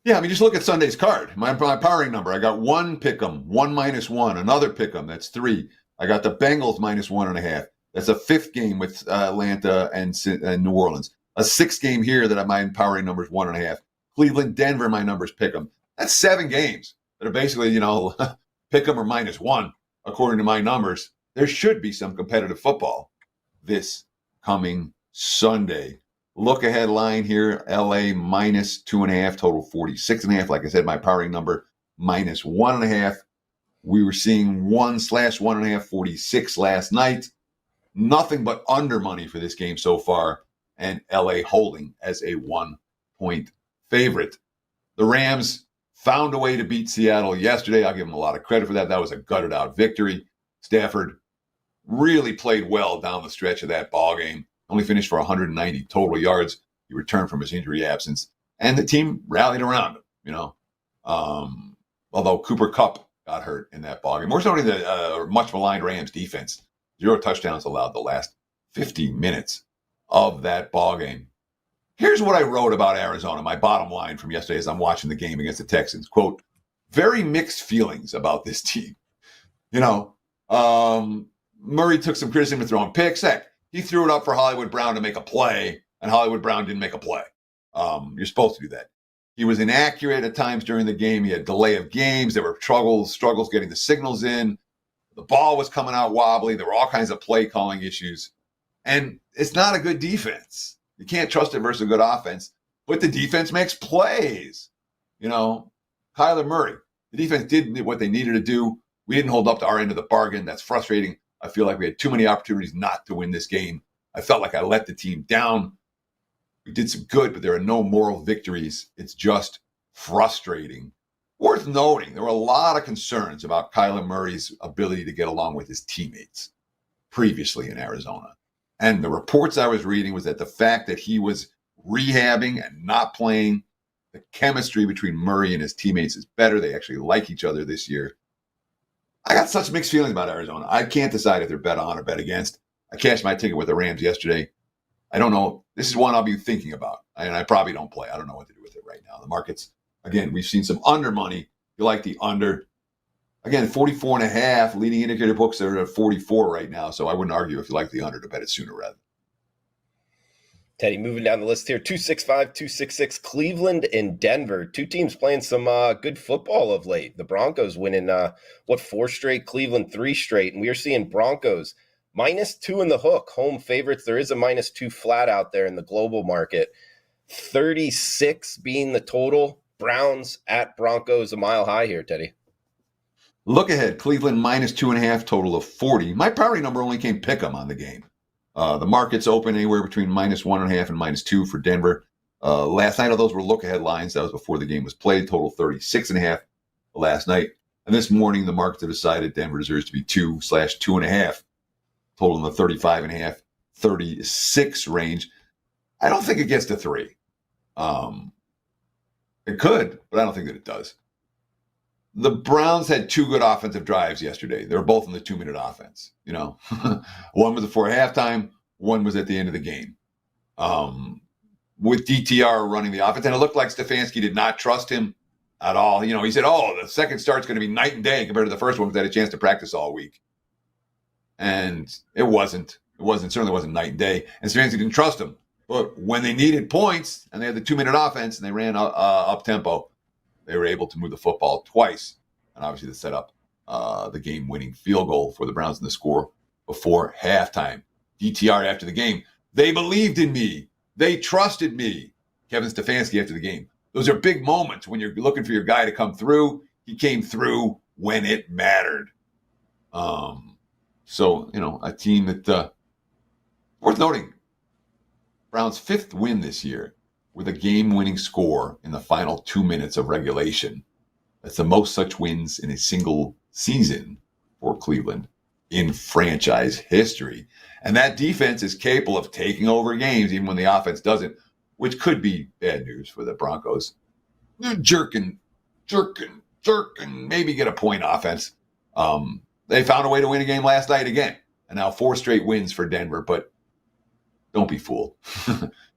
Yeah, just look at Sunday's card. My powering number. I got 1 pick'em, 1 -1, another pick'em. That's 3. I got the Bengals -1.5. That's a 5th game with Atlanta and New Orleans. A 6th game here that my powering number is 1.5. Cleveland, Denver, my numbers pick 'em. That's 7 games that are basically, pick 'em or -1 according to my numbers. There should be some competitive football this coming Sunday. Look ahead line here, LA minus 2.5, total 46.5. Like I said, my powering number minus 1.5. We were seeing 1/1.5, 46 last night. Nothing but under money for this game so far, and LA holding as a 1-point favorite. The Rams found a way to beat Seattle yesterday. I'll give them a lot of credit for that. That was a gutted out victory. Stafford really played well down the stretch of that ball game. Only finished for 190 total yards. He returned from his injury absence, and the team rallied around him. Although Cooper Kupp got hurt in that ballgame. More so than the much maligned Rams defense. 0 touchdowns allowed the last 50 minutes of that ballgame. Here's what I wrote about Arizona, my bottom line from yesterday as I'm watching the game against the Texans. Quote, very mixed feelings about this team. Murray took some criticism for throwing picks. Heck, he threw it up for Hollywood Brown to make a play, and Hollywood Brown didn't make a play. You're supposed to do that. He was inaccurate at times during the game. He had delay of games. There were struggles getting the signals in. The ball was coming out wobbly. There were all kinds of play calling issues. And it's not a good defense. You can't trust it versus a good offense. But the defense makes plays. Kyler Murray, the defense did what they needed to do. We didn't hold up to our end of the bargain. That's frustrating. I feel like we had too many opportunities not to win this game. I felt like I let the team down. We did some good, but there are no moral victories. It's just frustrating. Worth noting, there were a lot of concerns about Kyler Murray's ability to get along with his teammates previously in Arizona. And the reports I was reading was that the fact that he was rehabbing and not playing, the chemistry between Murray and his teammates is better. They actually like each other this year. I got such mixed feelings about Arizona. I can't decide if they're bet on or bet against. I cashed my ticket with the Rams yesterday. I don't know. This is one I'll be thinking about. And I probably don't play. I don't know what to do with it right now. The markets, again, we've seen some under money. You like the under. Again, 44.5. Leading indicator books are at 44 right now. So I wouldn't argue if you like the under to bet it sooner rather. Teddy, moving down the list here, 265, 266, Cleveland and Denver. Two teams playing some good football of late. The Broncos winning, 4 straight, Cleveland 3 straight. And we are seeing Broncos -2 in the hook, home favorites. There is a -2 flat out there in the global market. 36 being the total. Browns at Broncos, a mile high here, Teddy. Look ahead, Cleveland -2.5, total of 40. My priority number only came pick 'em on the game. The market's open anywhere between -1.5 and -2 for Denver. Last night, all those were look-ahead lines. That was before the game was played. Total 36.5 last night. And this morning, the markets have decided Denver deserves to be 2/2.5. Total in the 35.5, 36 range. I don't think it gets to 3. It could, but I don't think that it does. The Browns had 2 good offensive drives yesterday. They were both in the 2-minute offense. One was before halftime. One was at the end of the game. With DTR running the offense. And it looked like Stefanski did not trust him at all. He said, the second start's going to be night and day compared to the first one because they had a chance to practice all week. And it wasn't. Certainly wasn't night and day. And Stefanski didn't trust him. But when they needed points and they had the 2-minute offense and they ran up-tempo, they were able to move the football twice, and obviously to set up the game-winning field goal for the Browns in the score before halftime. DTR after the game, they believed in me. They trusted me. Kevin Stefanski after the game. Those are big moments when you're looking for your guy to come through. He came through when it mattered. A team that, worth noting, Browns' 5th win this year, with a game-winning score in the final 2 minutes of regulation. That's the most such wins in a single season for Cleveland in franchise history. And that defense is capable of taking over games even when the offense doesn't, which could be bad news for the Broncos. They're jerking, maybe get a point offense. They found a way to win a game last night again. And now 4 straight wins for Denver, but don't be fooled.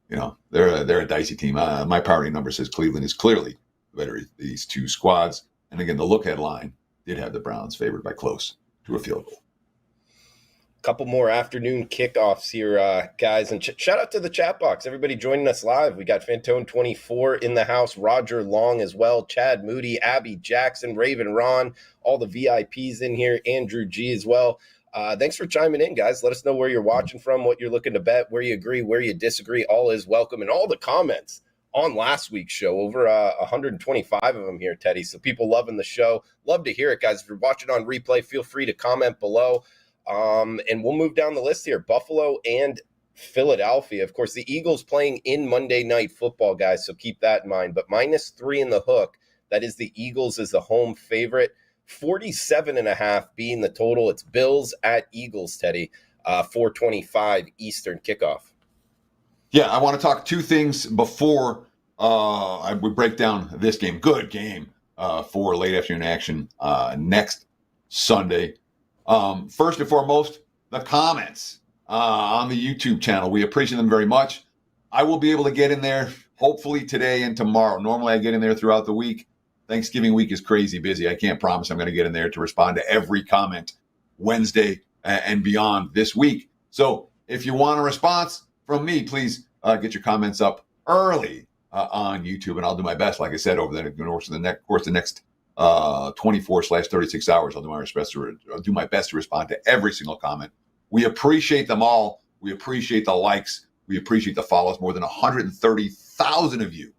They're a dicey team. My priority number says Cleveland is clearly better of these 2 squads. And again, the look-ahead line did have the Browns favored by close to a field goal. Couple more afternoon kickoffs here, guys. And shout out to the chat box. Everybody joining us live. We got Fantone24 in the house, Roger Long as well, Chad Moody, Abby Jackson, Raven Ron, all the VIPs in here, Andrew G as well. Thanks for chiming in, guys. Let us know where you're watching from, what you're looking to bet, where you agree, where you disagree. All is welcome. And all the comments on last week's show, over 125 of them here, Teddy. So people loving the show. Love to hear it, guys. If you're watching on replay, feel free to comment below. And we'll move down the list here. Buffalo and Philadelphia. Of course, the Eagles playing in Monday Night Football, guys, so keep that in mind. But -3 in the hook. That is the Eagles as the home favorite. 47.5 being the total. It's Bills at Eagles, Teddy. 4:25 Eastern kickoff. Yeah, I want to talk two things before I would break down this game. Good game for late afternoon action next Sunday. First and foremost, the comments on the YouTube channel. We appreciate them very much. I will be able to get in there hopefully today and tomorrow. Normally I get in there throughout the week. Thanksgiving week is crazy busy. I can't promise I'm going to get in there to respond to every comment Wednesday and beyond this week. So if you want a response from me, please get your comments up early on YouTube, and I'll do my best. Like I said, over the course of the next 24/36 hours, I'll do my best to respond to every single comment. We appreciate them all. We appreciate the likes. We appreciate the follows. More than 130,000 of you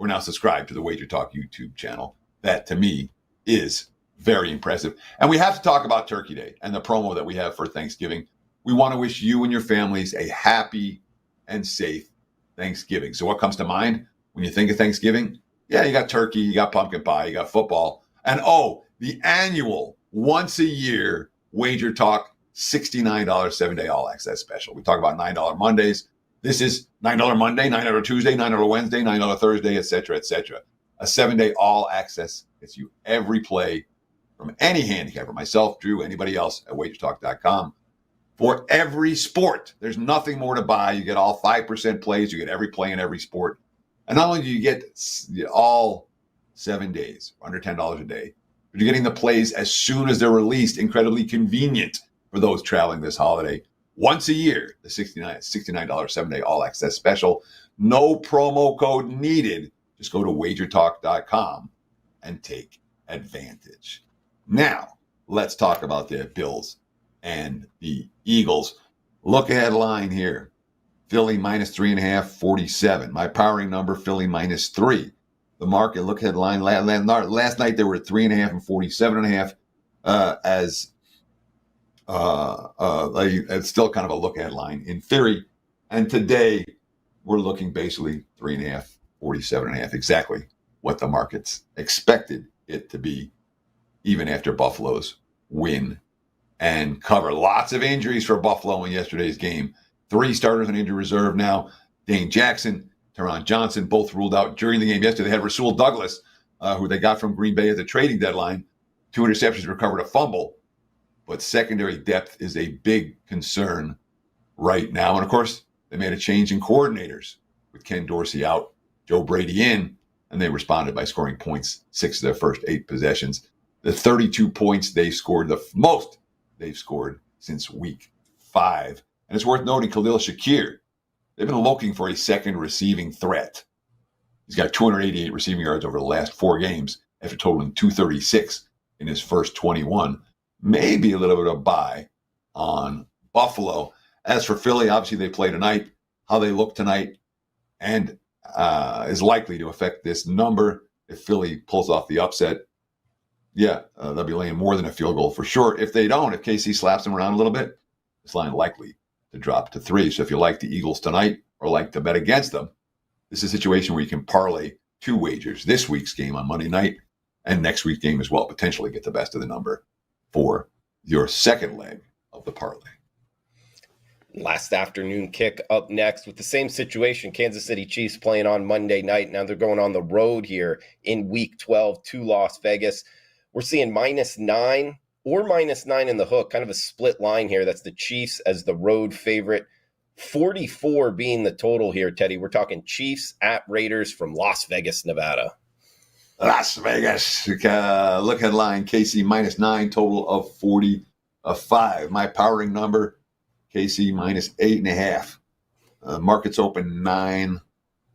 we're now subscribed to the WagerTalk YouTube channel. That, to me, is very impressive. And we have to talk about Turkey Day and the promo that we have for Thanksgiving. We want to wish you and your families a happy and safe Thanksgiving. So what comes to mind when you think of Thanksgiving? Yeah, you got turkey, you got pumpkin pie, you got football. And the annual once-a-year WagerTalk $69 7-day all-access special. We talk about $9 Mondays. This is $9 Monday, $9 Tuesday, $9 Wednesday, $9 Thursday, etc., etc. A 7-day all-access gets you every play from any handicapper, myself, Drew, anybody else at WagerTalk.com. For every sport, there's nothing more to buy. You get all 5% plays. You get every play in every sport. And not only do you get all 7 days, under $10 a day, but you're getting the plays as soon as they're released. Incredibly convenient for those traveling this holiday. Once a year, the $69 7-day all-access special. No promo code needed. Just go to WagerTalk.com and take advantage. Now, let's talk about the Bills and the Eagles. Look ahead line here. Philly -3.5, 47. My powering number, Philly -3. The market look ahead line last night they were at 3.5 and 47.5. It's still kind of a look ahead line in theory. And today we're looking basically 3.5, 47.5. Exactly what the markets expected it to be, even after Buffalo's win and cover. Lots of injuries for Buffalo in yesterday's game. 3 starters on injury reserve now. Dane Jackson, Teron Johnson, both ruled out during the game yesterday. They had Rasul Douglas, who they got from Green Bay at the trading deadline. 2 interceptions, recovered a fumble. But secondary depth is a big concern right now. And, of course, they made a change in coordinators with Ken Dorsey out, Joe Brady in, and they responded by scoring points 6 of their first 8 possessions. The 32 points they scored, the most they've scored since week 5. And it's worth noting Khalil Shakir. They've been looking for a second receiving threat. He's got 288 receiving yards over the last 4 games after totaling 236 in his first 21. Maybe a little bit of a buy on Buffalo. As for Philly, obviously they play tonight. How they look tonight and is likely to affect this number. If Philly pulls off the upset, they'll be laying more than a field goal for sure. If they don't, if KC slaps them around a little bit, this line likely to drop to 3. So if you like the Eagles tonight or like to bet against them, this is a situation where you can parlay 2 wagers. This week's game on Monday night and next week's game as well. Potentially get the best of the number for your second leg of the parlay. Last afternoon kick up next with the same situation. Kansas City Chiefs playing on Monday night. Now they're going on the road here in week 12 to Las Vegas. We're seeing -9 or -9 in the hook, kind of a split line here. That's the Chiefs as the road favorite. 44 being the total here, Teddy. We're talking Chiefs at Raiders from Las Vegas, Nevada. Las Vegas. Look at line. KC -9, total of 45. My powering number, KC -8.5. Markets open 9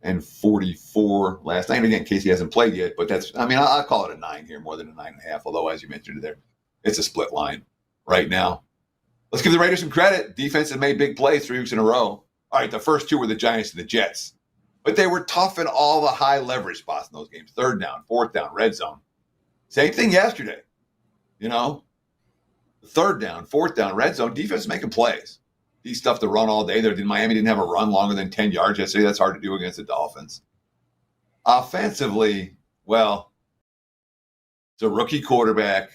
and 44 last night. Again, KC hasn't played yet, but I'll call it a 9 here, more than a 9.5. Although, as you mentioned there, it's a split line right now. Let's give the Raiders some credit. Defense has made big plays 3 weeks in a row. All right, the first 2 were the Giants and the Jets. But they were tough in all the high leverage spots in those games. 3rd down, 4th down, red zone. Same thing yesterday. 3rd down, 4th down, red zone. Defense is making plays. These stuff to run all day. Miami didn't have a run longer than 10 yards yesterday. That's hard to do against the Dolphins. Offensively, well, it's a rookie quarterback,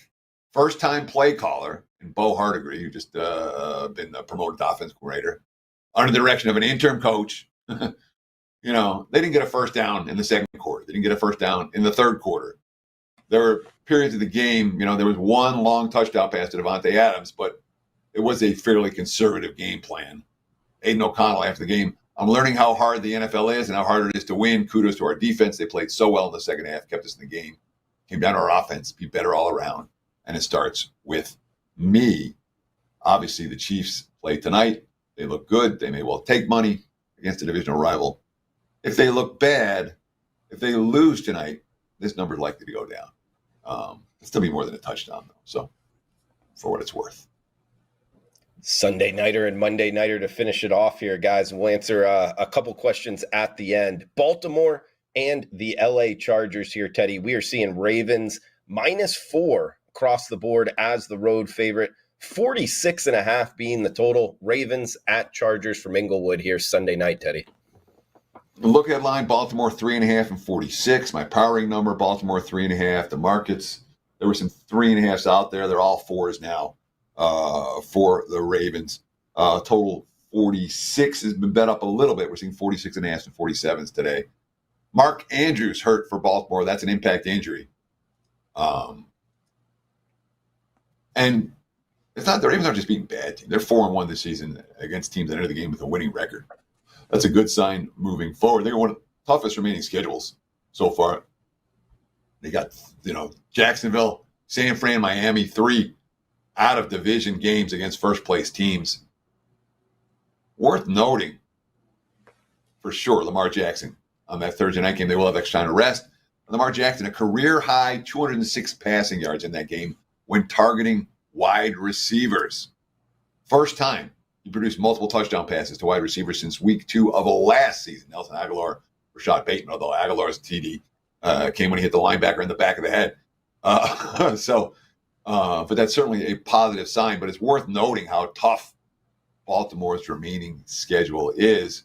first-time play caller, and Bo Hardigree, who just been promoted to offensive coordinator, under the direction of an interim coach. They didn't get a first down in the second quarter. They didn't get a first down in the third quarter. There were periods of the game, there was one long touchdown pass to Devontae Adams, but it was a fairly conservative game plan. Aiden O'Connell after the game, I'm learning how hard the NFL is and how hard it is to win. Kudos to our defense. They played so well in the second half, kept us in the game. Came down to our offense, be better all around. And it starts with me. Obviously, the Chiefs play tonight. They look good. They may well take money against a divisional rival. If they look bad, if they lose tonight, this number is likely to go down. It'll still be more than a touchdown, though. So, for what it's worth. Sunday nighter and Monday nighter to finish it off here, guys. We'll answer a couple questions at the end. Baltimore and the LA Chargers here, Teddy. We are seeing Ravens -4 across the board as the road favorite. 46.5 being the total. Ravens at Chargers from Inglewood here Sunday night, Teddy. Look at line, Baltimore 3.5 and 46. My powering number, Baltimore 3.5. The markets, there were some 3.5s out there. They're all 4s now for the Ravens. Total 46 has been bet up a little bit. We're seeing 46.5 and 47s today. Mark Andrews hurt for Baltimore. That's an impact injury. And it's not, the Ravens aren't just being bad teams. They're 4-1 this season against teams that enter the game with a winning record. That's a good sign moving forward. They're one of the toughest remaining schedules so far. They got, Jacksonville, San Fran, Miami, 3 out of division games against first place teams. Worth noting, for sure, Lamar Jackson on that Thursday night game, they will have extra time to rest. Lamar Jackson, a career high 206 passing yards in that game when targeting wide receivers. First time he produced multiple touchdown passes to wide receivers since week 2 of last season. Nelson Aguilar, Rashad Bateman, although Aguilar's TD came when he hit the linebacker in the back of the head. But that's certainly a positive sign. But it's worth noting how tough Baltimore's remaining schedule is.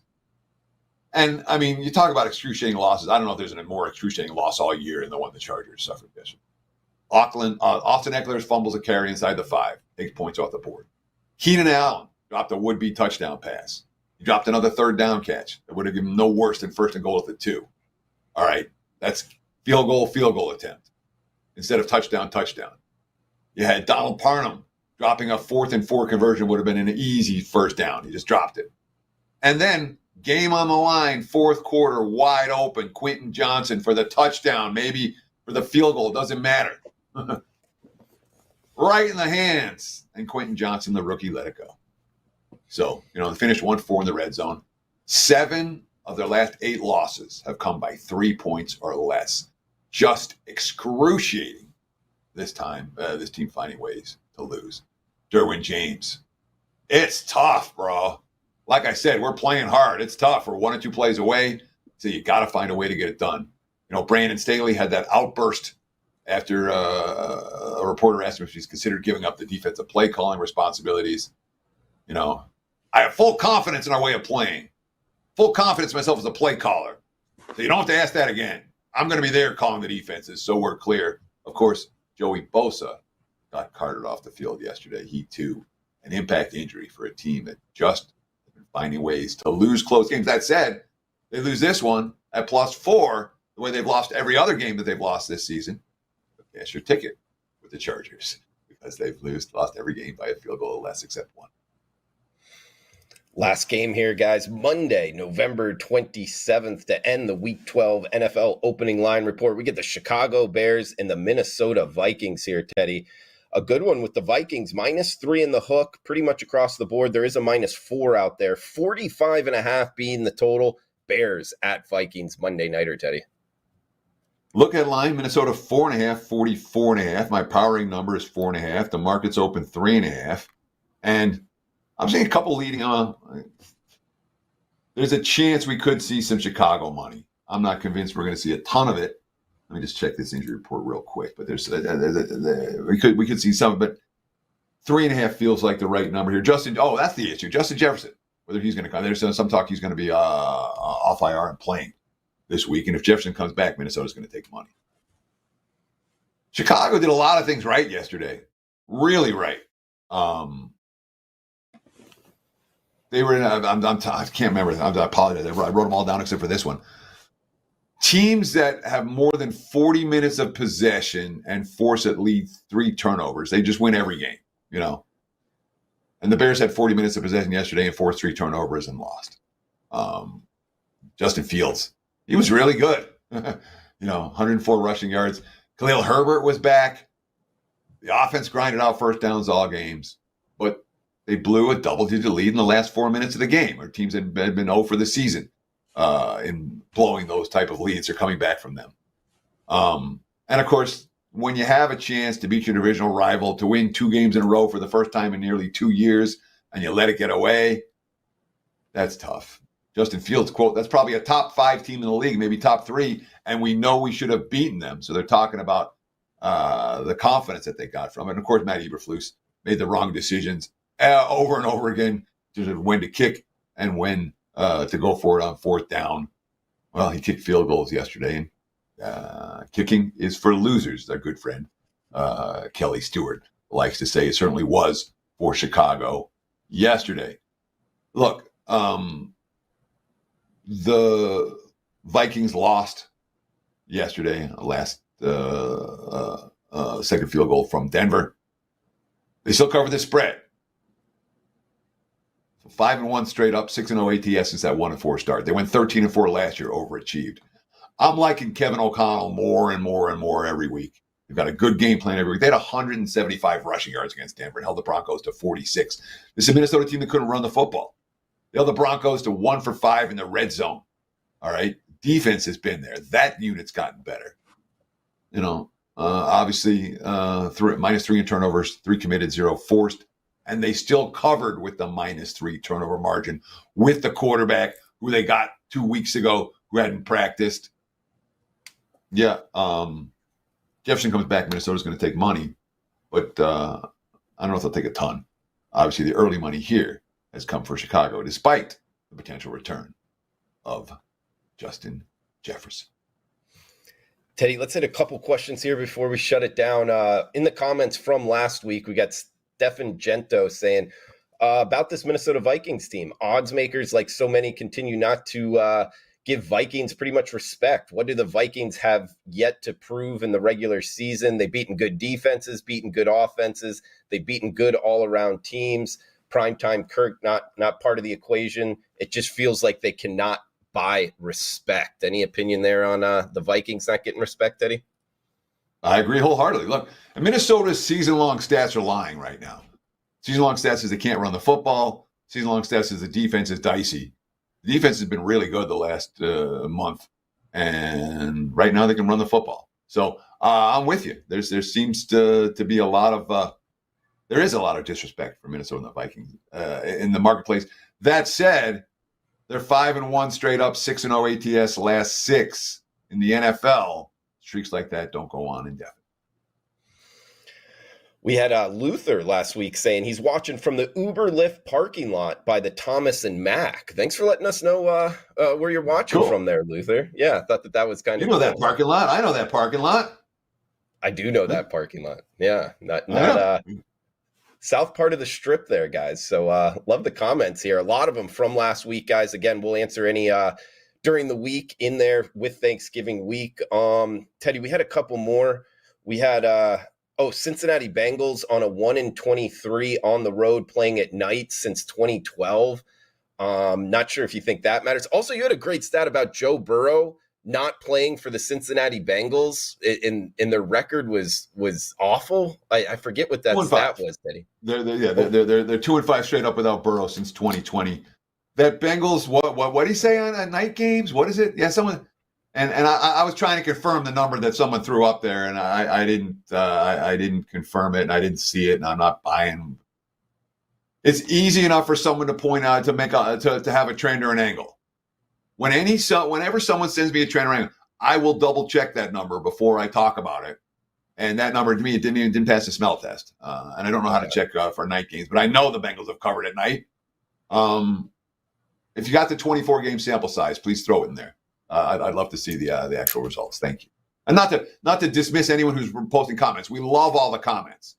And, I mean, you talk about excruciating losses. I don't know if there's a more excruciating loss all year than the one the Chargers suffered yesterday. Austin Eckler's fumbles a carry inside the 5, takes points off the board. Keenan Allen dropped a would-be touchdown pass. He dropped another 3rd down catch. It would have given no worse than 1st and goal at the 2. All right, that's field goal attempt instead of touchdown. You had Donald Parham dropping a 4th and 4 conversion would have been an easy 1st down. He just dropped it. And then game on the line, 4th quarter, wide open, Quentin Johnson for the touchdown, maybe for the field goal, doesn't matter. Right in the hands. And Quentin Johnson, the rookie, let it go. So, they finished 1-4 in the red zone. 7 of their last 8 losses have come by 3 points or less. Just excruciating this time, this team finding ways to lose. Derwin James. It's tough, bro. Like I said, we're playing hard. It's tough. We're 1 or 2 plays away, so you got to find a way to get it done. Brandon Staley had that outburst after a reporter asked him if he's considered giving up the defensive play calling responsibilities. I have full confidence in our way of playing. Full confidence in myself as a play caller. So you don't have to ask that again. I'm going to be there calling the defenses, so we're clear. Of course, Joey Bosa got carted off the field yesterday. He, too, an impact injury for a team that just has been finding ways to lose close games. That said, they lose this one at +4, the way they've lost every other game that they've lost this season. Cash your ticket with the Chargers because they've lost every game by a field goal or less except one. Last game here, guys. Monday, November 27th to end the Week 12 NFL opening line report. We get the Chicago Bears and the Minnesota Vikings here, Teddy. A good one with the Vikings, -3 in the hook, pretty much across the board. There is a -4 out there. 45.5 being the total. Bears at Vikings Monday nighter, Teddy. Look at line, Minnesota 4.5, 44.5. My powering number is 4.5. The market's open 3.5. And I'm seeing a couple leading on. There's a chance we could see some Chicago money. I'm not convinced we're going to see a ton of it. Let me just check this injury report real quick. But we could see some, but 3.5 feels like the right number here. That's the issue. Justin Jefferson, whether he's going to come. There's some talk he's going to be off IR and playing this week. And if Jefferson comes back, Minnesota's going to take money. Chicago did a lot of things right yesterday. Really right. They were in. I can't remember. I apologize. I wrote them all down except for this one. Teams that have more than 40 minutes of possession and force at least 3 turnovers, they just win every game, And the Bears had 40 minutes of possession yesterday and forced 3 turnovers and lost. Justin Fields, he was really good. 104 rushing yards. Khalil Herbert was back. The offense grinded out first downs all games, but they blew a double-digit lead in the last 4 minutes of the game. Our teams had been 0 for the season in blowing those type of leads. They're coming back from them. And, of course, when you have a chance to beat your divisional rival, to win 2 games in a row for the first time in nearly 2 years, and you let it get away, that's tough. Justin Fields, quote, that's probably a top 5 team in the league, maybe top 3, and we know we should have beaten them. So they're talking about the confidence that they got from it. And, of course, Matt Eberflus made the wrong decisions over and over again, just when to kick and when to go for it on 4th down. Well, he kicked field goals yesterday. Kicking is for losers, their good friend Kelly Stewart likes to say. It certainly was for Chicago yesterday. Look, the Vikings lost yesterday, last second field goal from Denver. They still cover the spread. 5-1 straight up, 6-0 ATS since that 1-4 start. They went 13-4 last year, overachieved. I'm liking Kevin O'Connell more and more and more every week. They've got a good game plan every week. They had 175 rushing yards against Denver and held the Broncos to 46. This is a Minnesota team that couldn't run the football. They held the Broncos to 1 for 5 in the red zone. All right. Defense has been there. That unit's gotten better. Obviously, -3 in turnovers, 3 committed, 0 forced. And they still covered with the -3 turnover margin with the quarterback who they got 2 weeks ago who hadn't practiced. Yeah, Jefferson comes back, Minnesota's going to take money, but I don't know if they'll take a ton. Obviously, the early money here has come for Chicago, despite the potential return of Justin Jefferson. Teddy, let's hit a couple questions here before we shut it down. In the comments from last week, we got Stefan Gento saying about this Minnesota Vikings team. Odds makers, like so many, continue not to give Vikings pretty much respect. What do the Vikings have yet to prove in the regular season? They've beaten good defenses, beaten good offenses. They've beaten good all-around teams. Primetime Kirk, not part of the equation. It just feels like they cannot buy respect. Any opinion there on the Vikings not getting respect, Eddie? I agree wholeheartedly. Look, Minnesota's season-long stats are lying right now. Season-long stats is they can't run the football. Season-long stats is the defense is dicey. The defense has been really good the last month, and right now they can run the football. So I'm with you. There seems to be a lot of there is a lot of disrespect for Minnesota and the Vikings in the marketplace. That said, they're 5-1 straight up, 6-0 ATS last 6 in the NFL. Streaks like that don't go on indefinitely. We had Luther last week saying he's watching from the Uber Lyft parking lot by the Thomas and Mack. Thanks for letting us know where you're watching from there, Luther. Yeah, I thought that was kind of cool. That parking lot? I know that parking lot. I do know that parking lot. Yeah, not south part of the strip there, guys. So love the comments here. A lot of them from last week, guys. Again, we'll answer any during the week in there with Thanksgiving week. Teddy, we had a couple more. We had Cincinnati Bengals on a 1-23 on the road playing at night since 2012. Not sure if you think that matters. Also, you had a great stat about Joe Burrow not playing for the Cincinnati Bengals, and their record was awful. I forget what that stat was, Teddy. They're 2-5 straight up without Burrow since 2020. That Bengals, what do you say on night games? What is it? Yeah, someone. And I was trying to confirm the number that someone threw up there, and I didn't confirm it, and I didn't see it, and I'm not buying. It's easy enough for someone to point out to have a trend or an angle. Whenever someone sends me a trend or angle, I will double check that number before I talk about it. And that number to me, it didn't pass the smell test. And I don't know how to check for night games, but I know the Bengals have covered at night. If you got the 24 game sample size, please throw it in there. I'd love to see the actual results. Thank you. And not to dismiss anyone who's posting comments. We love all the comments,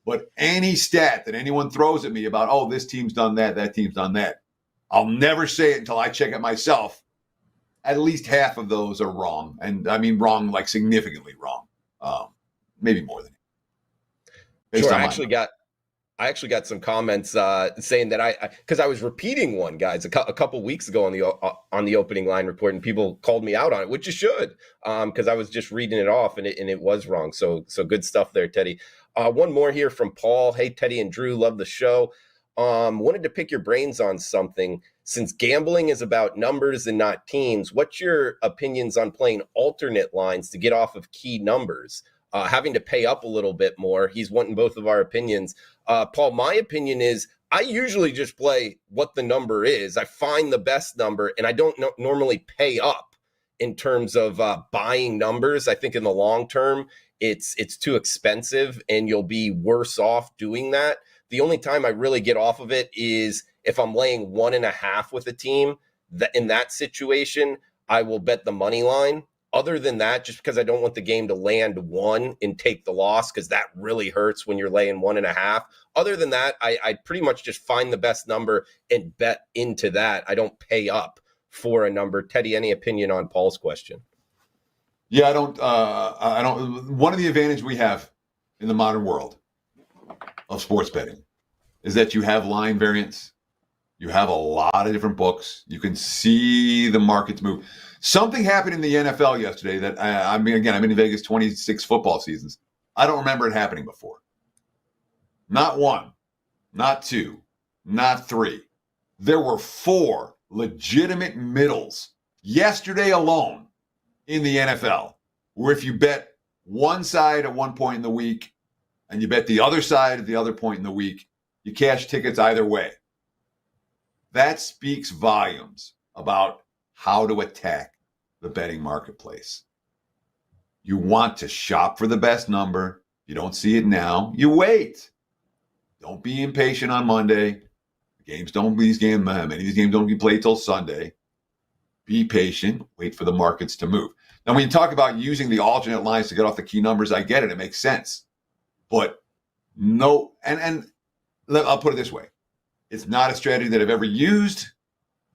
but any stat that anyone throws at me about, oh, this team's done that team's done that, I'll never say it until I check it myself. At least half of those are wrong, and I mean wrong, like significantly wrong. Maybe more than it. Sure, I actually got some comments saying that because I was repeating one, guys, a couple weeks ago on the opening line report, and people called me out on it, which you should, because I was just reading it off and it was wrong. So good stuff there, Teddy. One more here from Paul. Hey, Teddy and Drew, love the show. Wanted to pick your brains on something. Since gambling is about numbers and not teams, what's your opinions on playing alternate lines to get off of key numbers? Having to pay up a little bit more. He's wanting both of our opinions. Paul, my opinion is I usually just play what the number is. I find the best number, and I don't normally pay up in terms of buying numbers. I think in the long term, it's too expensive, and you'll be worse off doing that. The only time I really get off of it is if I'm laying 1.5 with a team. That in that situation, I will bet the money line. Other than that, just because I don't want the game to land 1 and take the loss, because that really hurts when you're laying 1.5. Other than that, I pretty much just find the best number and bet into that. I don't pay up for a number. Teddy, any opinion on Paul's question? Yeah, I don't. One of the advantages we have in the modern world of sports betting is that you have line variance. You have a lot of different books. You can see the markets move. Something happened in the NFL yesterday that I've been in Vegas 26 football seasons. I don't remember it happening before. Not 1, not 2, not 3. There were 4 legitimate middles yesterday alone in the NFL, where if you bet one side at one point in the week and you bet the other side at the other point in the week, you cash tickets either way. That speaks volumes about how to attack the betting marketplace. You want to shop for the best number. You don't see it now, you wait. Don't be impatient on Monday. Many of these games don't get played till Sunday. Be patient, wait for the markets to move. Now, when you talk about using the alternate lines to get off the key numbers, I get it. It makes sense. But no, and I'll put it this way. It's not a strategy that I've ever used.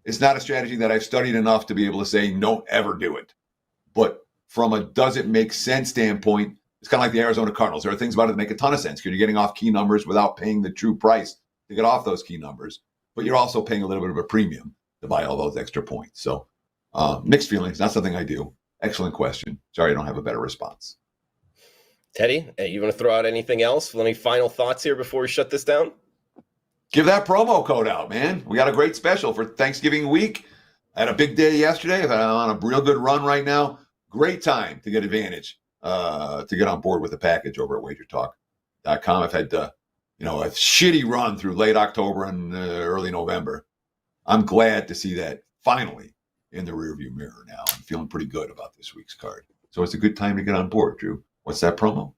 It's not a strategy that I've studied enough to be able to say, don't ever do it. But from a does it make sense standpoint, it's kind of like the Arizona Cardinals. There are things about it that make a ton of sense because you're getting off key numbers without paying the true price to get off those key numbers. But you're also paying a little bit of a premium to buy all those extra points. So mixed feelings, not something I do. Excellent question. Sorry I don't have a better response. Teddy, hey, you want to throw out anything else? Any final thoughts here before we shut this down? Give that promo code out, man. We got a great special for Thanksgiving week. I had a big day yesterday. I'm on a real good run right now. Great time to get advantage, to get on board with the package over at WagerTalk.com. I've had a shitty run through late October and early November. I'm glad to see that finally in the rearview mirror now. I'm feeling pretty good about this week's card. So it's a good time to get on board, Drew. What's that promo?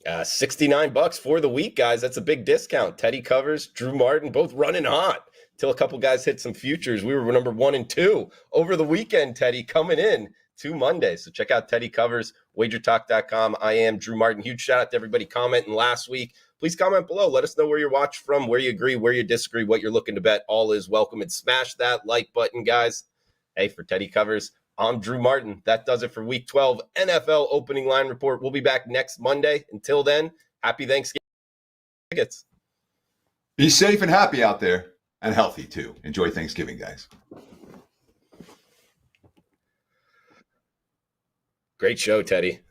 $69 for the week, guys. That's a big discount. Teddy Covers, Drew Martin, both running hot till a couple guys hit some futures. We were number 1 and 2 over the weekend, Teddy, coming in to Monday. So check out Teddy Covers, WagerTalk.com. I am Drew Martin. Huge shout out to everybody commenting last week. Please comment below. Let us know where you're watching from, where you agree, where you disagree, what you're looking to bet. All is welcome. And smash that like button, guys. Hey, for Teddy Covers, I'm Drew Martin. That does it for Week 12 NFL Opening Line Report. We'll be back next Monday. Until then, happy Thanksgiving. Tickets. Be safe and happy out there, and healthy too. Enjoy Thanksgiving, guys. Great show, Teddy.